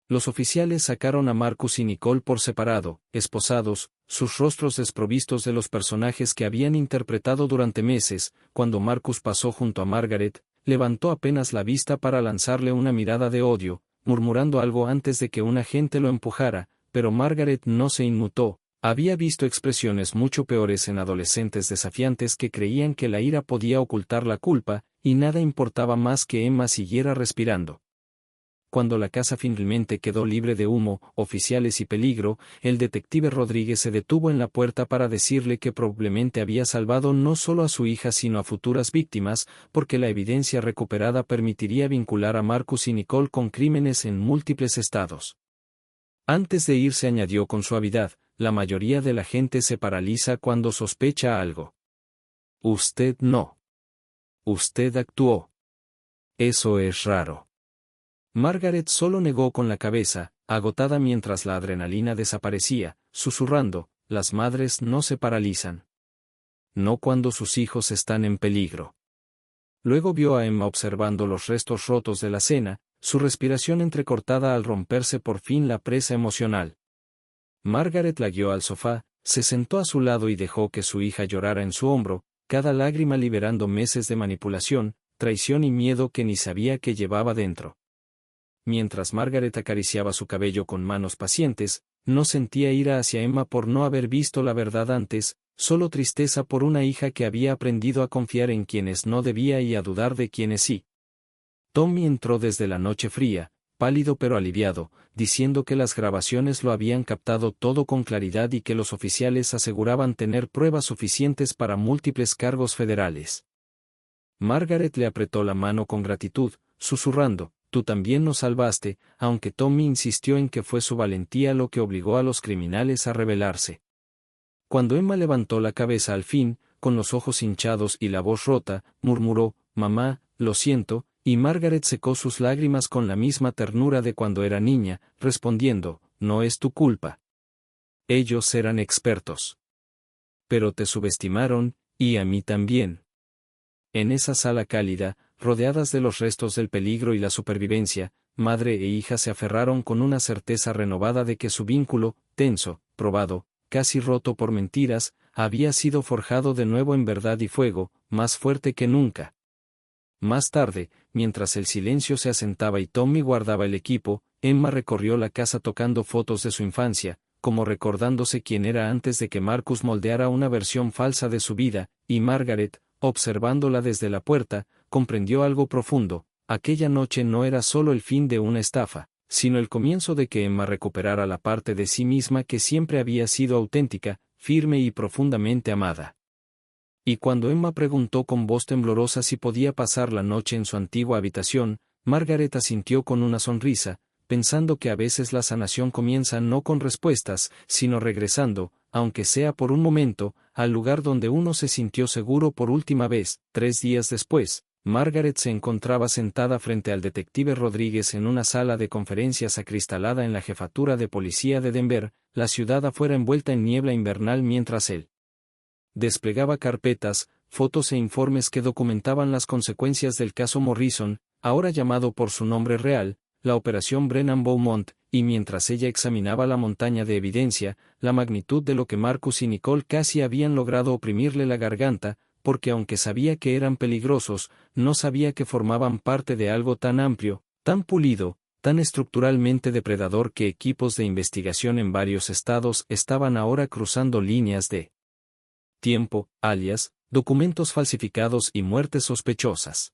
Los oficiales sacaron a Marcus y Nicole por separado, esposados, sus rostros desprovistos de los personajes que habían interpretado durante meses. Cuando Marcus pasó junto a Margaret, levantó apenas la vista para lanzarle una mirada de odio, murmurando algo antes de que un agente lo empujara, pero Margaret no se inmutó. Había visto expresiones mucho peores en adolescentes desafiantes que creían que la ira podía ocultar la culpa, y nada importaba más que Emma siguiera respirando. Cuando la casa finalmente quedó libre de humo, oficiales y peligro, el detective Rodríguez se detuvo en la puerta para decirle que probablemente había salvado no solo a su hija sino a futuras víctimas, porque la evidencia recuperada permitiría vincular a Marcus y Nicole con crímenes en múltiples estados. Antes de irse añadió con suavidad, la mayoría de la gente se paraliza cuando sospecha algo. Usted no. Usted actuó. Eso es raro. Margaret solo negó con la cabeza, agotada mientras la adrenalina desaparecía, susurrando, las madres no se paralizan. no cuando sus hijos están en peligro. Luego vio a Emma observando los restos rotos de la cena, su respiración entrecortada al romperse por fin la presa emocional. Margaret la guió al sofá, se sentó a su lado y dejó que su hija llorara en su hombro, cada lágrima liberando meses de manipulación, traición y miedo que ni sabía que llevaba dentro. Mientras Margaret acariciaba su cabello con manos pacientes, no sentía ira hacia Emma por no haber visto la verdad antes, solo tristeza por una hija que había aprendido a confiar en quienes no debía y a dudar de quienes sí. Tommy entró desde la noche fría, pálido pero aliviado, diciendo que las grabaciones lo habían captado todo con claridad y que los oficiales aseguraban tener pruebas suficientes para múltiples cargos federales. Margaret le apretó la mano con gratitud, susurrando, «Tú también nos salvaste», aunque Tommy insistió en que fue su valentía lo que obligó a los criminales a rebelarse. Cuando Emma levantó la cabeza al fin, con los ojos hinchados y la voz rota, murmuró, «Mamá, lo siento», y Margaret secó sus lágrimas con la misma ternura de cuando era niña, respondiendo, «No es tu culpa. Ellos eran expertos. Pero te subestimaron, y a mí también». En esa sala cálida, rodeadas de los restos del peligro y la supervivencia, madre e hija se aferraron con una certeza renovada de que su vínculo, tenso, probado, casi roto por mentiras, había sido forjado de nuevo en verdad y fuego, más fuerte que nunca. Más tarde, mientras el silencio se asentaba y Tommy guardaba el equipo, Emma recorrió la casa tocando fotos de su infancia, como recordándose quién era antes de que Marcus moldeara una versión falsa de su vida, y Margaret, observándola desde la puerta, comprendió algo profundo: aquella noche no era solo el fin de una estafa, sino el comienzo de que Emma recuperara la parte de sí misma que siempre había sido auténtica, firme y profundamente amada. Y cuando Emma preguntó con voz temblorosa si podía pasar la noche en su antigua habitación, Margaret asintió con una sonrisa, pensando que a veces la sanación comienza no con respuestas, sino regresando, aunque sea por un momento, al lugar donde uno se sintió seguro por última vez. 3 días después, Margaret se encontraba sentada frente al detective Rodríguez en una sala de conferencias acristalada en la jefatura de policía de Denver, la ciudad afuera envuelta en niebla invernal mientras él desplegaba carpetas, fotos e informes que documentaban las consecuencias del caso Morrison, ahora llamado por su nombre real, la Operación Brennan Beaumont, y mientras ella examinaba la montaña de evidencia, la magnitud de lo que Marcus y Nicole casi habían logrado oprimirle la garganta, porque aunque sabía que eran peligrosos, no sabía que formaban parte de algo tan amplio, tan pulido, tan estructuralmente depredador que equipos de investigación en varios estados estaban ahora cruzando líneas de tiempo, alias, documentos falsificados y muertes sospechosas.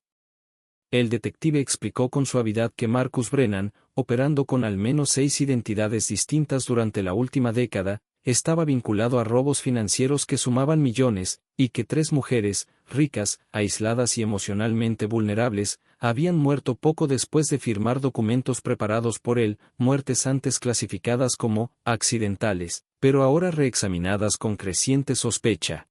El detective explicó con suavidad que Marcus Brennan, operando con al menos 6 identidades distintas durante la última década, estaba vinculado a robos financieros que sumaban millones, y que 3 mujeres, ricas, aisladas y emocionalmente vulnerables, habían muerto poco después de firmar documentos preparados por él, muertes antes clasificadas como accidentales, pero ahora reexaminadas con creciente sospecha.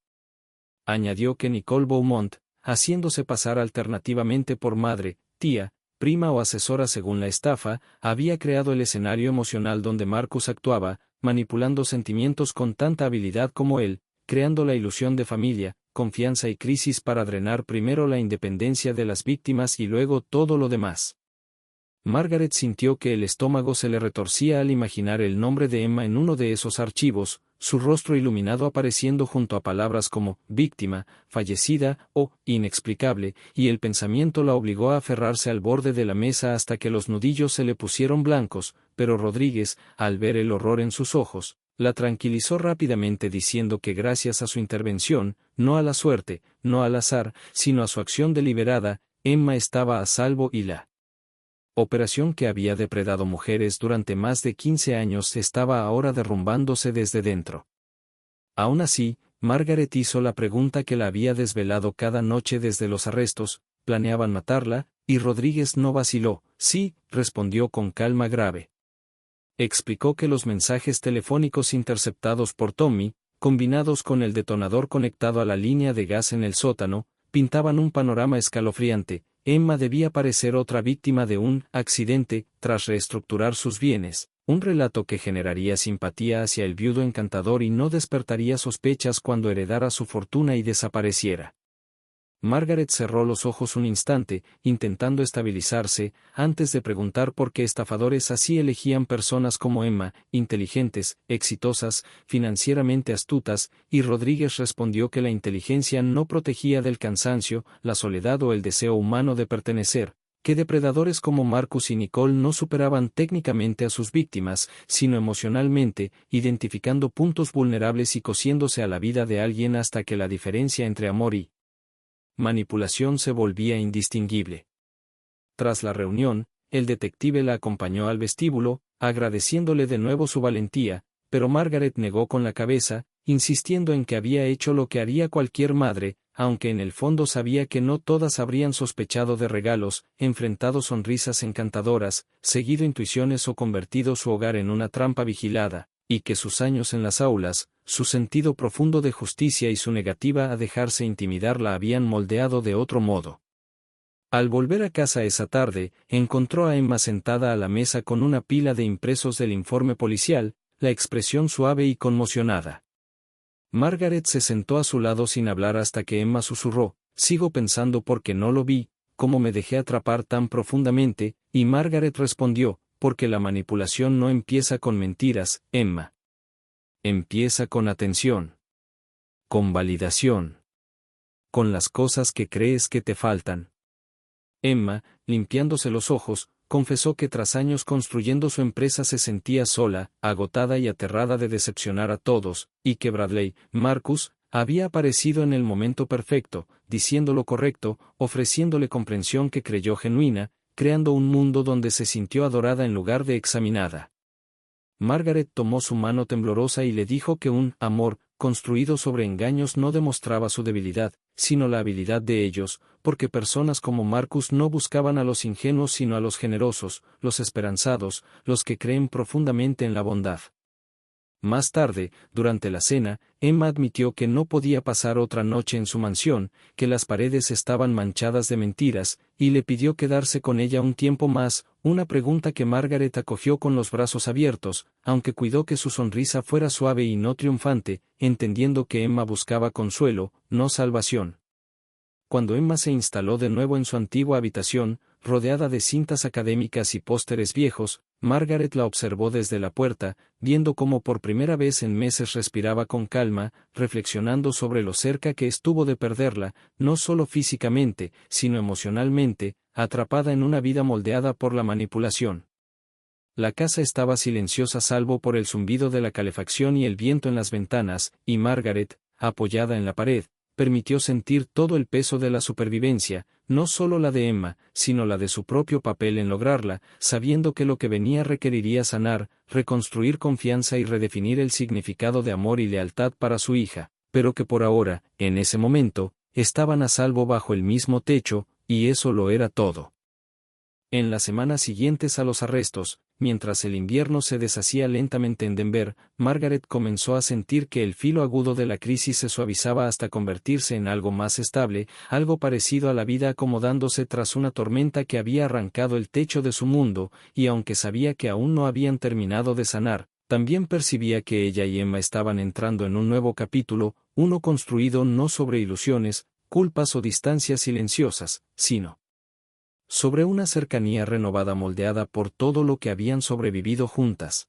Añadió que Nicole Beaumont, haciéndose pasar alternativamente por madre, tía, prima o asesora según la estafa, había creado el escenario emocional donde Marcus actuaba, manipulando sentimientos con tanta habilidad como él, creando la ilusión de familia, confianza y crisis para drenar primero la independencia de las víctimas y luego todo lo demás. Margaret sintió que el estómago se le retorcía al imaginar el nombre de Emma en uno de esos archivos, su rostro iluminado apareciendo junto a palabras como víctima, fallecida o inexplicable, y el pensamiento la obligó a aferrarse al borde de la mesa hasta que los nudillos se le pusieron blancos, pero Rodríguez, al ver el horror en sus ojos, la tranquilizó rápidamente diciendo que gracias a su intervención, no a la suerte, no al azar, sino a su acción deliberada, Emma estaba a salvo y la operación que había depredado mujeres durante más de 15 años estaba ahora derrumbándose desde dentro. Aún así, Margaret hizo la pregunta que la había desvelado cada noche desde los arrestos: ¿planeaban matarla? Y Rodríguez no vaciló. Sí, respondió con calma grave. Explicó que los mensajes telefónicos interceptados por Tommy, combinados con el detonador conectado a la línea de gas en el sótano, pintaban un panorama escalofriante. Emma debía parecer otra víctima de un accidente, tras reestructurar sus bienes, un relato que generaría simpatía hacia el viudo encantador y no despertaría sospechas cuando heredara su fortuna y desapareciera. Margaret cerró los ojos un instante, intentando estabilizarse, antes de preguntar por qué estafadores así elegían personas como Emma, inteligentes, exitosas, financieramente astutas, y Rodríguez respondió que la inteligencia no protegía del cansancio, la soledad o el deseo humano de pertenecer, que depredadores como Marcus y Nicole no superaban técnicamente a sus víctimas, sino emocionalmente, identificando puntos vulnerables y cosiéndose a la vida de alguien hasta que la diferencia entre amor y manipulación se volvía indistinguible. Tras la reunión, el detective la acompañó al vestíbulo, agradeciéndole de nuevo su valentía, pero Margaret negó con la cabeza, insistiendo en que había hecho lo que haría cualquier madre, aunque en el fondo sabía que no todas habrían sospechado de regalos, enfrentado sonrisas encantadoras, seguido intuiciones o convertido su hogar en una trampa vigilada, y que sus años en las aulas, su sentido profundo de justicia y su negativa a dejarse intimidar la habían moldeado de otro modo. Al volver a casa esa tarde, encontró a Emma sentada a la mesa con una pila de impresos del informe policial, la expresión suave y conmocionada. Margaret se sentó a su lado sin hablar hasta que Emma susurró, «Sigo pensando porque no lo vi, cómo me dejé atrapar tan profundamente», y Margaret respondió, «Porque la manipulación no empieza con mentiras, Emma. Empieza con atención. Con validación. Con las cosas que crees que te faltan». Emma, limpiándose los ojos, confesó que tras años construyendo su empresa se sentía sola, agotada y aterrada de decepcionar a todos, y que Bradley, Marcus, había aparecido en el momento perfecto, diciendo lo correcto, ofreciéndole comprensión que creyó genuina, creando un mundo donde se sintió adorada en lugar de examinada. Margaret tomó su mano temblorosa y le dijo que un amor, construido sobre engaños no demostraba su debilidad, sino la habilidad de ellos, porque personas como Marcus no buscaban a los ingenuos sino a los generosos, los esperanzados, los que creen profundamente en la bondad. Más tarde, durante la cena, Emma admitió que no podía pasar otra noche en su mansión, que las paredes estaban manchadas de mentiras, y le pidió quedarse con ella un tiempo más, una pregunta que Margaret acogió con los brazos abiertos, aunque cuidó que su sonrisa fuera suave y no triunfante, entendiendo que Emma buscaba consuelo, no salvación. Cuando Emma se instaló de nuevo en su antigua habitación, rodeada de cintas académicas y pósteres viejos, Margaret la observó desde la puerta, viendo cómo por primera vez en meses respiraba con calma, reflexionando sobre lo cerca que estuvo de perderla, no solo físicamente, sino emocionalmente, atrapada en una vida moldeada por la manipulación. La casa estaba silenciosa salvo por el zumbido de la calefacción y el viento en las ventanas, y Margaret, apoyada en la pared, permitió sentir todo el peso de la supervivencia, no solo la de Emma, sino la de su propio papel en lograrla, sabiendo que lo que venía requeriría sanar, reconstruir confianza y redefinir el significado de amor y lealtad para su hija, pero que por ahora, en ese momento, estaban a salvo bajo el mismo techo, y eso lo era todo. En las semanas siguientes a los arrestos, mientras el invierno se deshacía lentamente en Denver, Margaret comenzó a sentir que el filo agudo de la crisis se suavizaba hasta convertirse en algo más estable, algo parecido a la vida acomodándose tras una tormenta que había arrancado el techo de su mundo, y aunque sabía que aún no habían terminado de sanar, también percibía que ella y Emma estaban entrando en un nuevo capítulo, uno construido no sobre ilusiones, culpas o distancias silenciosas, sino sobre una cercanía renovada moldeada por todo lo que habían sobrevivido juntas.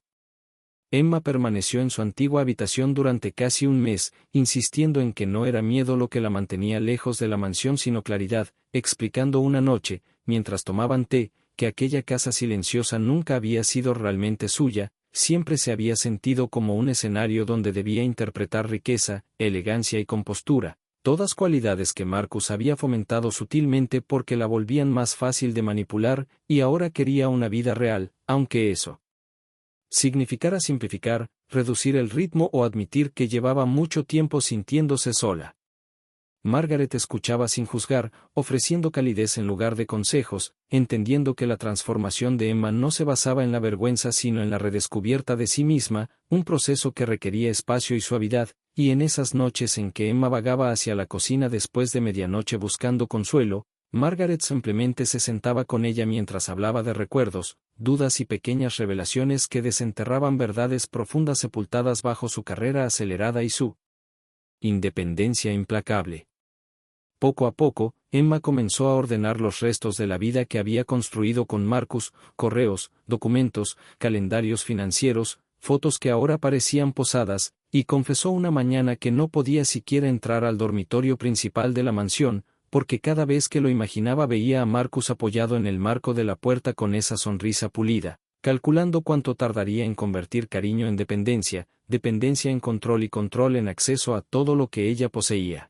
Emma permaneció en su antigua habitación durante casi un mes, insistiendo en que no era miedo lo que la mantenía lejos de la mansión sino claridad, explicando una noche, mientras tomaban té, que aquella casa silenciosa nunca había sido realmente suya, siempre se había sentido como un escenario donde debía interpretar riqueza, elegancia y compostura. Todas cualidades que Marcus había fomentado sutilmente porque la volvían más fácil de manipular, y ahora quería una vida real, aunque eso significara simplificar, reducir el ritmo o admitir que llevaba mucho tiempo sintiéndose sola. Margaret escuchaba sin juzgar, ofreciendo calidez en lugar de consejos, entendiendo que la transformación de Emma no se basaba en la vergüenza sino en la redescubierta de sí misma, un proceso que requería espacio y suavidad, y en esas noches en que Emma vagaba hacia la cocina después de medianoche buscando consuelo, Margaret simplemente se sentaba con ella mientras hablaba de recuerdos, dudas y pequeñas revelaciones que desenterraban verdades profundas sepultadas bajo su carrera acelerada y su independencia implacable. Poco a poco, Emma comenzó a ordenar los restos de la vida que había construido con Marcus: correos, documentos, calendarios financieros, fotos que ahora parecían posadas, y confesó una mañana que no podía siquiera entrar al dormitorio principal de la mansión, porque cada vez que lo imaginaba veía a Marcus apoyado en el marco de la puerta con esa sonrisa pulida, calculando cuánto tardaría en convertir cariño en dependencia, dependencia en control y control en acceso a todo lo que ella poseía.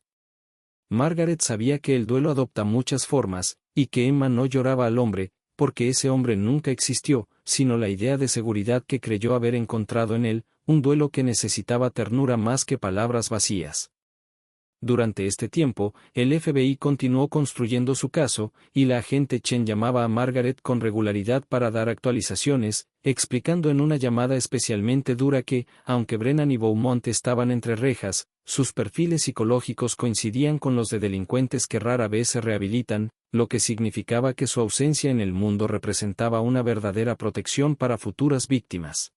Margaret sabía que el duelo adopta muchas formas, y que Emma no lloraba al hombre, porque ese hombre nunca existió, sino la idea de seguridad que creyó haber encontrado en él, un duelo que necesitaba ternura más que palabras vacías. Durante este tiempo, el FBI continuó construyendo su caso, y la agente Chen llamaba a Margaret con regularidad para dar actualizaciones, explicando en una llamada especialmente dura que, aunque Brennan y Beaumont estaban entre rejas, sus perfiles psicológicos coincidían con los de delincuentes que rara vez se rehabilitan, lo que significaba que su ausencia en el mundo representaba una verdadera protección para futuras víctimas.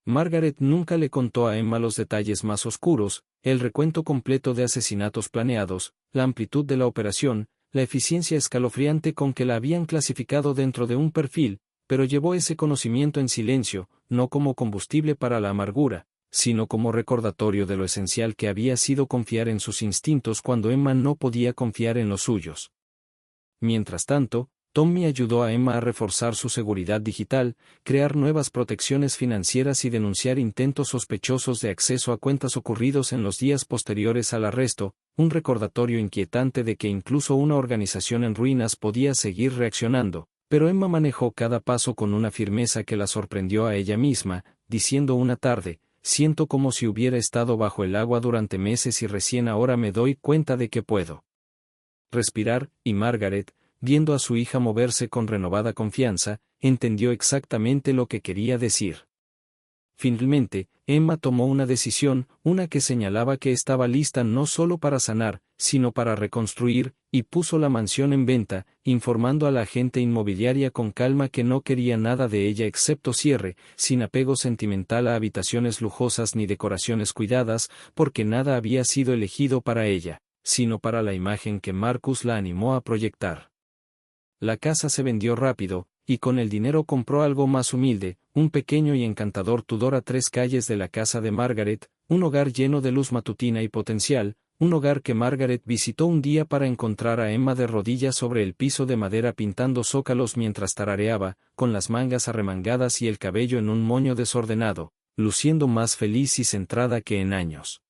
Margaret nunca le contó a Emma los detalles más oscuros, el recuento completo de asesinatos planeados, la amplitud de la operación, la eficiencia escalofriante con que la habían clasificado dentro de un perfil, pero llevó ese conocimiento en silencio, no como combustible para la amargura, sino como recordatorio de lo esencial que había sido confiar en sus instintos cuando Emma no podía confiar en los suyos. Mientras tanto, Tommy ayudó a Emma a reforzar su seguridad digital, crear nuevas protecciones financieras y denunciar intentos sospechosos de acceso a cuentas ocurridos en los días posteriores al arresto, un recordatorio inquietante de que incluso una organización en ruinas podía seguir reaccionando, pero Emma manejó cada paso con una firmeza que la sorprendió a ella misma, diciendo una tarde: siento como si hubiera estado bajo el agua durante meses y recién ahora me doy cuenta de que puedo respirar, y Margaret, viendo a su hija moverse con renovada confianza, entendió exactamente lo que quería decir. Finalmente, Emma tomó una decisión, una que señalaba que estaba lista no solo para sanar, sino para reconstruir, y puso la mansión en venta, informando a la agente inmobiliaria con calma que no quería nada de ella excepto cierre, sin apego sentimental a habitaciones lujosas ni decoraciones cuidadas, porque nada había sido elegido para ella, sino para la imagen que Marcus la animó a proyectar. La casa se vendió rápido, y con el dinero compró algo más humilde, un pequeño y encantador Tudor a 3 calles de la casa de Margaret, un hogar lleno de luz matutina y potencial, un hogar que Margaret visitó un día para encontrar a Emma de rodillas sobre el piso de madera pintando zócalos mientras tarareaba, con las mangas arremangadas y el cabello en un moño desordenado, luciendo más feliz y centrada que en años.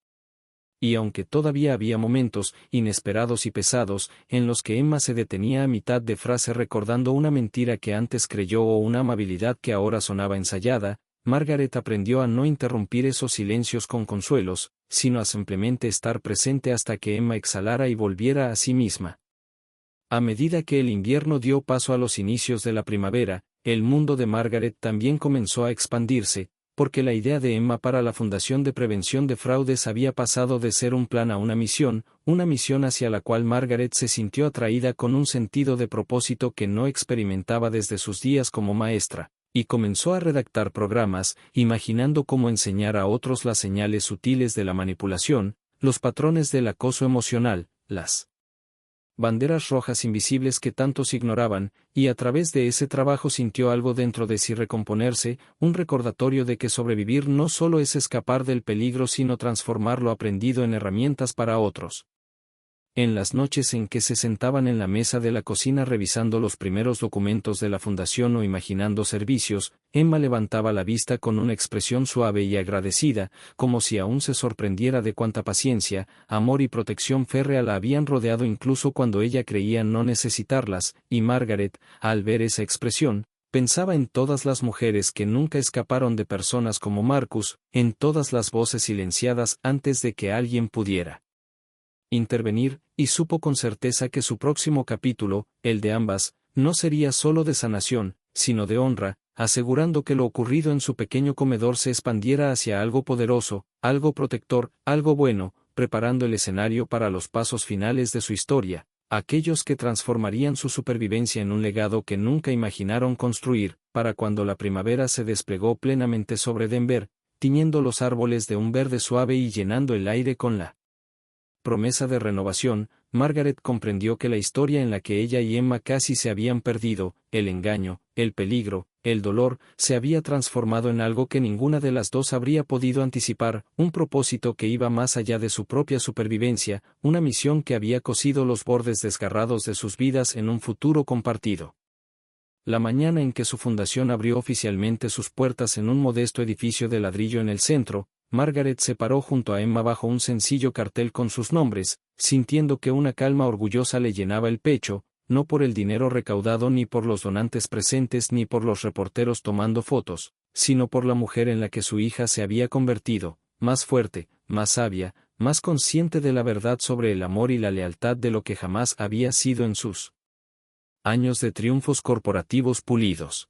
Y aunque todavía había momentos, inesperados y pesados, en los que Emma se detenía a mitad de frase recordando una mentira que antes creyó o una amabilidad que ahora sonaba ensayada, Margaret aprendió a no interrumpir esos silencios con consuelos, sino a simplemente estar presente hasta que Emma exhalara y volviera a sí misma. A medida que el invierno dio paso a los inicios de la primavera, el mundo de Margaret también comenzó a expandirse, porque la idea de Emma para la Fundación de Prevención de Fraudes había pasado de ser un plan a una misión hacia la cual Margaret se sintió atraída con un sentido de propósito que no experimentaba desde sus días como maestra, y comenzó a redactar programas, imaginando cómo enseñar a otros las señales sutiles de la manipulación, los patrones del acoso emocional, las banderas rojas invisibles que tantos ignoraban, y a través de ese trabajo sintió algo dentro de sí recomponerse, un recordatorio de que sobrevivir no solo es escapar del peligro sino transformar lo aprendido en herramientas para otros. En las noches en que se sentaban en la mesa de la cocina revisando los primeros documentos de la fundación o imaginando servicios, Emma levantaba la vista con una expresión suave y agradecida, como si aún se sorprendiera de cuánta paciencia, amor y protección férrea la habían rodeado incluso cuando ella creía no necesitarlas, y Margaret, al ver esa expresión, pensaba en todas las mujeres que nunca escaparon de personas como Marcus, en todas las voces silenciadas antes de que alguien pudiera intervenir, y supo con certeza que su próximo capítulo, el de ambas, no sería solo de sanación, sino de honra, asegurando que lo ocurrido en su pequeño comedor se expandiera hacia algo poderoso, algo protector, algo bueno, preparando el escenario para los pasos finales de su historia, aquellos que transformarían su supervivencia en un legado que nunca imaginaron construir, para cuando la primavera se desplegó plenamente sobre Denver, tiñendo los árboles de un verde suave y llenando el aire con la promesa de renovación. Margaret comprendió que la historia en la que ella y Emma casi se habían perdido, el engaño, el peligro, el dolor, se había transformado en algo que ninguna de las dos habría podido anticipar, un propósito que iba más allá de su propia supervivencia, una misión que había cosido los bordes desgarrados de sus vidas en un futuro compartido. La mañana en que su fundación abrió oficialmente sus puertas en un modesto edificio de ladrillo en el centro, Margaret se paró junto a Emma bajo un sencillo cartel con sus nombres, sintiendo que una calma orgullosa le llenaba el pecho, no por el dinero recaudado ni por los donantes presentes ni por los reporteros tomando fotos, sino por la mujer en la que su hija se había convertido, más fuerte, más sabia, más consciente de la verdad sobre el amor y la lealtad de lo que jamás había sido en sus años de triunfos corporativos pulidos.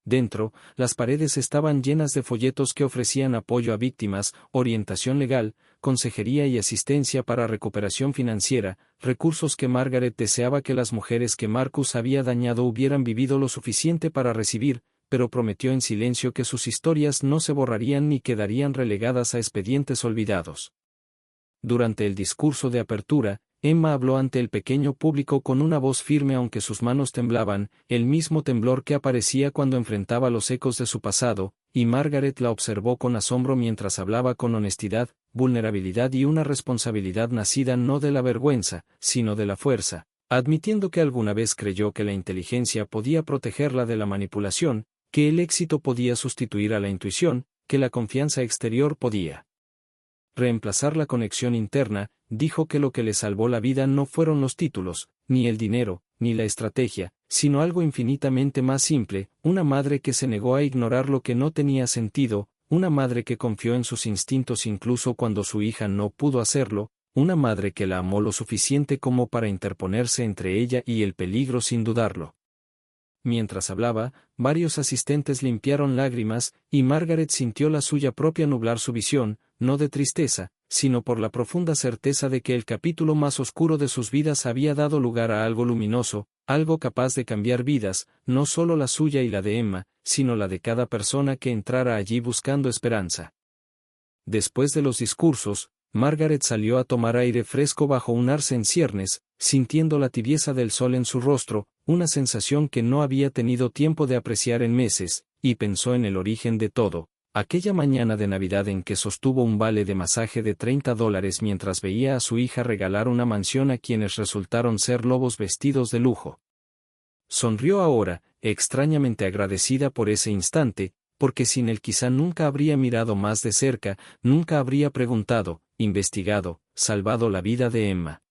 Dentro, las paredes estaban llenas de folletos que ofrecían apoyo a víctimas, orientación legal, consejería y asistencia para recuperación financiera, recursos que Margaret deseaba que las mujeres que Marcus había dañado hubieran vivido lo suficiente para recibir, pero prometió en silencio que sus historias no se borrarían ni quedarían relegadas a expedientes olvidados. Durante el discurso de apertura, Emma habló ante el pequeño público con una voz firme aunque sus manos temblaban, el mismo temblor que aparecía cuando enfrentaba los ecos de su pasado, y Margaret la observó con asombro mientras hablaba con honestidad, vulnerabilidad y una responsabilidad nacida no de la vergüenza, sino de la fuerza, admitiendo que alguna vez creyó que la inteligencia podía protegerla de la manipulación, que el éxito podía sustituir a la intuición, que la confianza exterior podía reemplazar la conexión interna. Dijo que lo que le salvó la vida no fueron los títulos, ni el dinero, ni la estrategia, sino algo infinitamente más simple, una madre que se negó a ignorar lo que no tenía sentido, una madre que confió en sus instintos incluso cuando su hija no pudo hacerlo, una madre que la amó lo suficiente como para interponerse entre ella y el peligro sin dudarlo. Mientras hablaba, varios asistentes limpiaron lágrimas, y Margaret sintió la suya propia nublar su visión, no de tristeza, sino por la profunda certeza de que el capítulo más oscuro de sus vidas había dado lugar a algo luminoso, algo capaz de cambiar vidas, no solo la suya y la de Emma, sino la de cada persona que entrara allí buscando esperanza. Después de los discursos, Margaret salió a tomar aire fresco bajo un arce en ciernes, sintiendo la tibieza del sol en su rostro, una sensación que no había tenido tiempo de apreciar en meses, y pensó en el origen de todo. Aquella mañana de Navidad en que sostuvo un vale de masaje de $30 mientras veía a su hija regalar una mansión a quienes resultaron ser lobos vestidos de lujo. Sonrió ahora, extrañamente agradecida por ese instante, porque sin él quizá nunca habría mirado más de cerca, nunca habría preguntado, investigado, salvado la vida de Emma.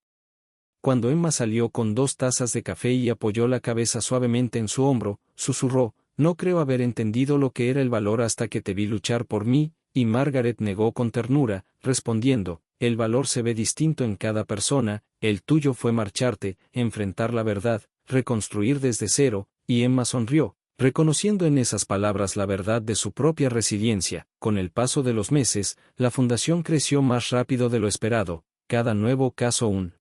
Cuando Emma salió con 2 tazas de café y apoyó la cabeza suavemente en su hombro, susurró: «No creo haber entendido lo que era el valor hasta que te vi luchar por mí», y Margaret negó con ternura, respondiendo: «El valor se ve distinto en cada persona, el tuyo fue marcharte, enfrentar la verdad, reconstruir desde cero», y Emma sonrió, reconociendo en esas palabras la verdad de su propia resiliencia. Con el paso de los meses, la fundación creció más rápido de lo esperado, cada nuevo caso un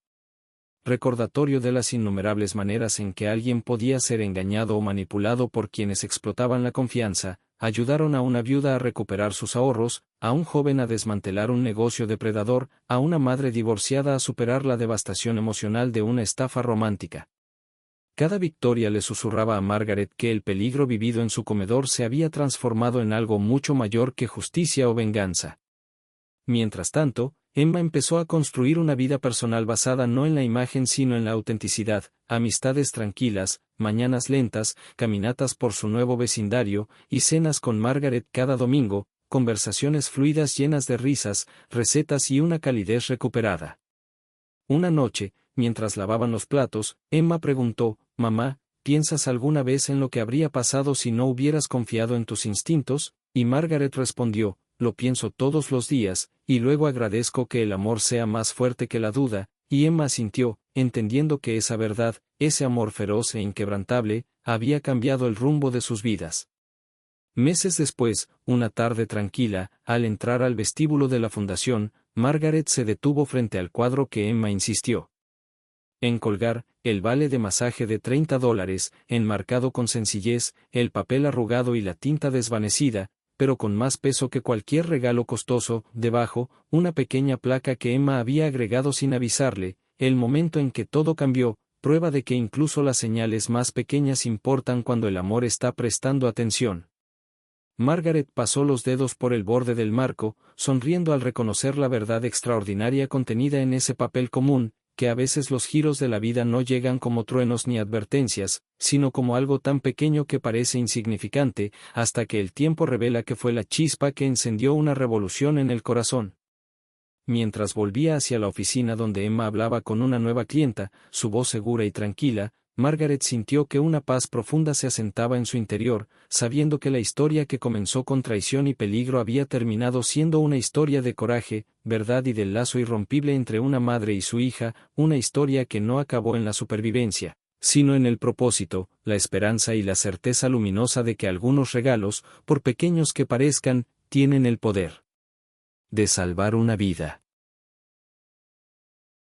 recordatorio de las innumerables maneras en que alguien podía ser engañado o manipulado por quienes explotaban la confianza. Ayudaron a una viuda a recuperar sus ahorros, a un joven a desmantelar un negocio depredador, a una madre divorciada a superar la devastación emocional de una estafa romántica. Cada victoria le susurraba a Margaret que el peligro vivido en su comedor se había transformado en algo mucho mayor que justicia o venganza. Mientras tanto, Emma empezó a construir una vida personal basada no en la imagen sino en la autenticidad, amistades tranquilas, mañanas lentas, caminatas por su nuevo vecindario, y cenas con Margaret cada domingo, conversaciones fluidas llenas de risas, recetas y una calidez recuperada. Una noche, mientras lavaban los platos, Emma preguntó: «Mamá, ¿piensas alguna vez en lo que habría pasado si no hubieras confiado en tus instintos?», y Margaret respondió: «Lo pienso todos los días, y luego agradezco que el amor sea más fuerte que la duda», y Emma asintió, entendiendo que esa verdad, ese amor feroz e inquebrantable, había cambiado el rumbo de sus vidas. Meses después, una tarde tranquila, al entrar al vestíbulo de la fundación, Margaret se detuvo frente al cuadro que Emma insistió En colgar, el vale de masaje de $30, enmarcado con sencillez, el papel arrugado y la tinta desvanecida, pero con más peso que cualquier regalo costoso, debajo, una pequeña placa que Emma había agregado sin avisarle, el momento en que todo cambió, prueba de que incluso las señales más pequeñas importan cuando el amor está prestando atención. Margaret pasó los dedos por el borde del marco, sonriendo al reconocer la verdad extraordinaria contenida en ese papel común, que a veces los giros de la vida no llegan como truenos ni advertencias, sino como algo tan pequeño que parece insignificante, hasta que el tiempo revela que fue la chispa que encendió una revolución en el corazón. Mientras volvía hacia la oficina donde Emma hablaba con una nueva clienta, su voz segura y tranquila, Margaret sintió que una paz profunda se asentaba en su interior, sabiendo que la historia que comenzó con traición y peligro había terminado siendo una historia de coraje, verdad y del lazo irrompible entre una madre y su hija, una historia que no acabó en la supervivencia, sino en el propósito, la esperanza y la certeza luminosa de que algunos regalos, por pequeños que parezcan, tienen el poder de salvar una vida.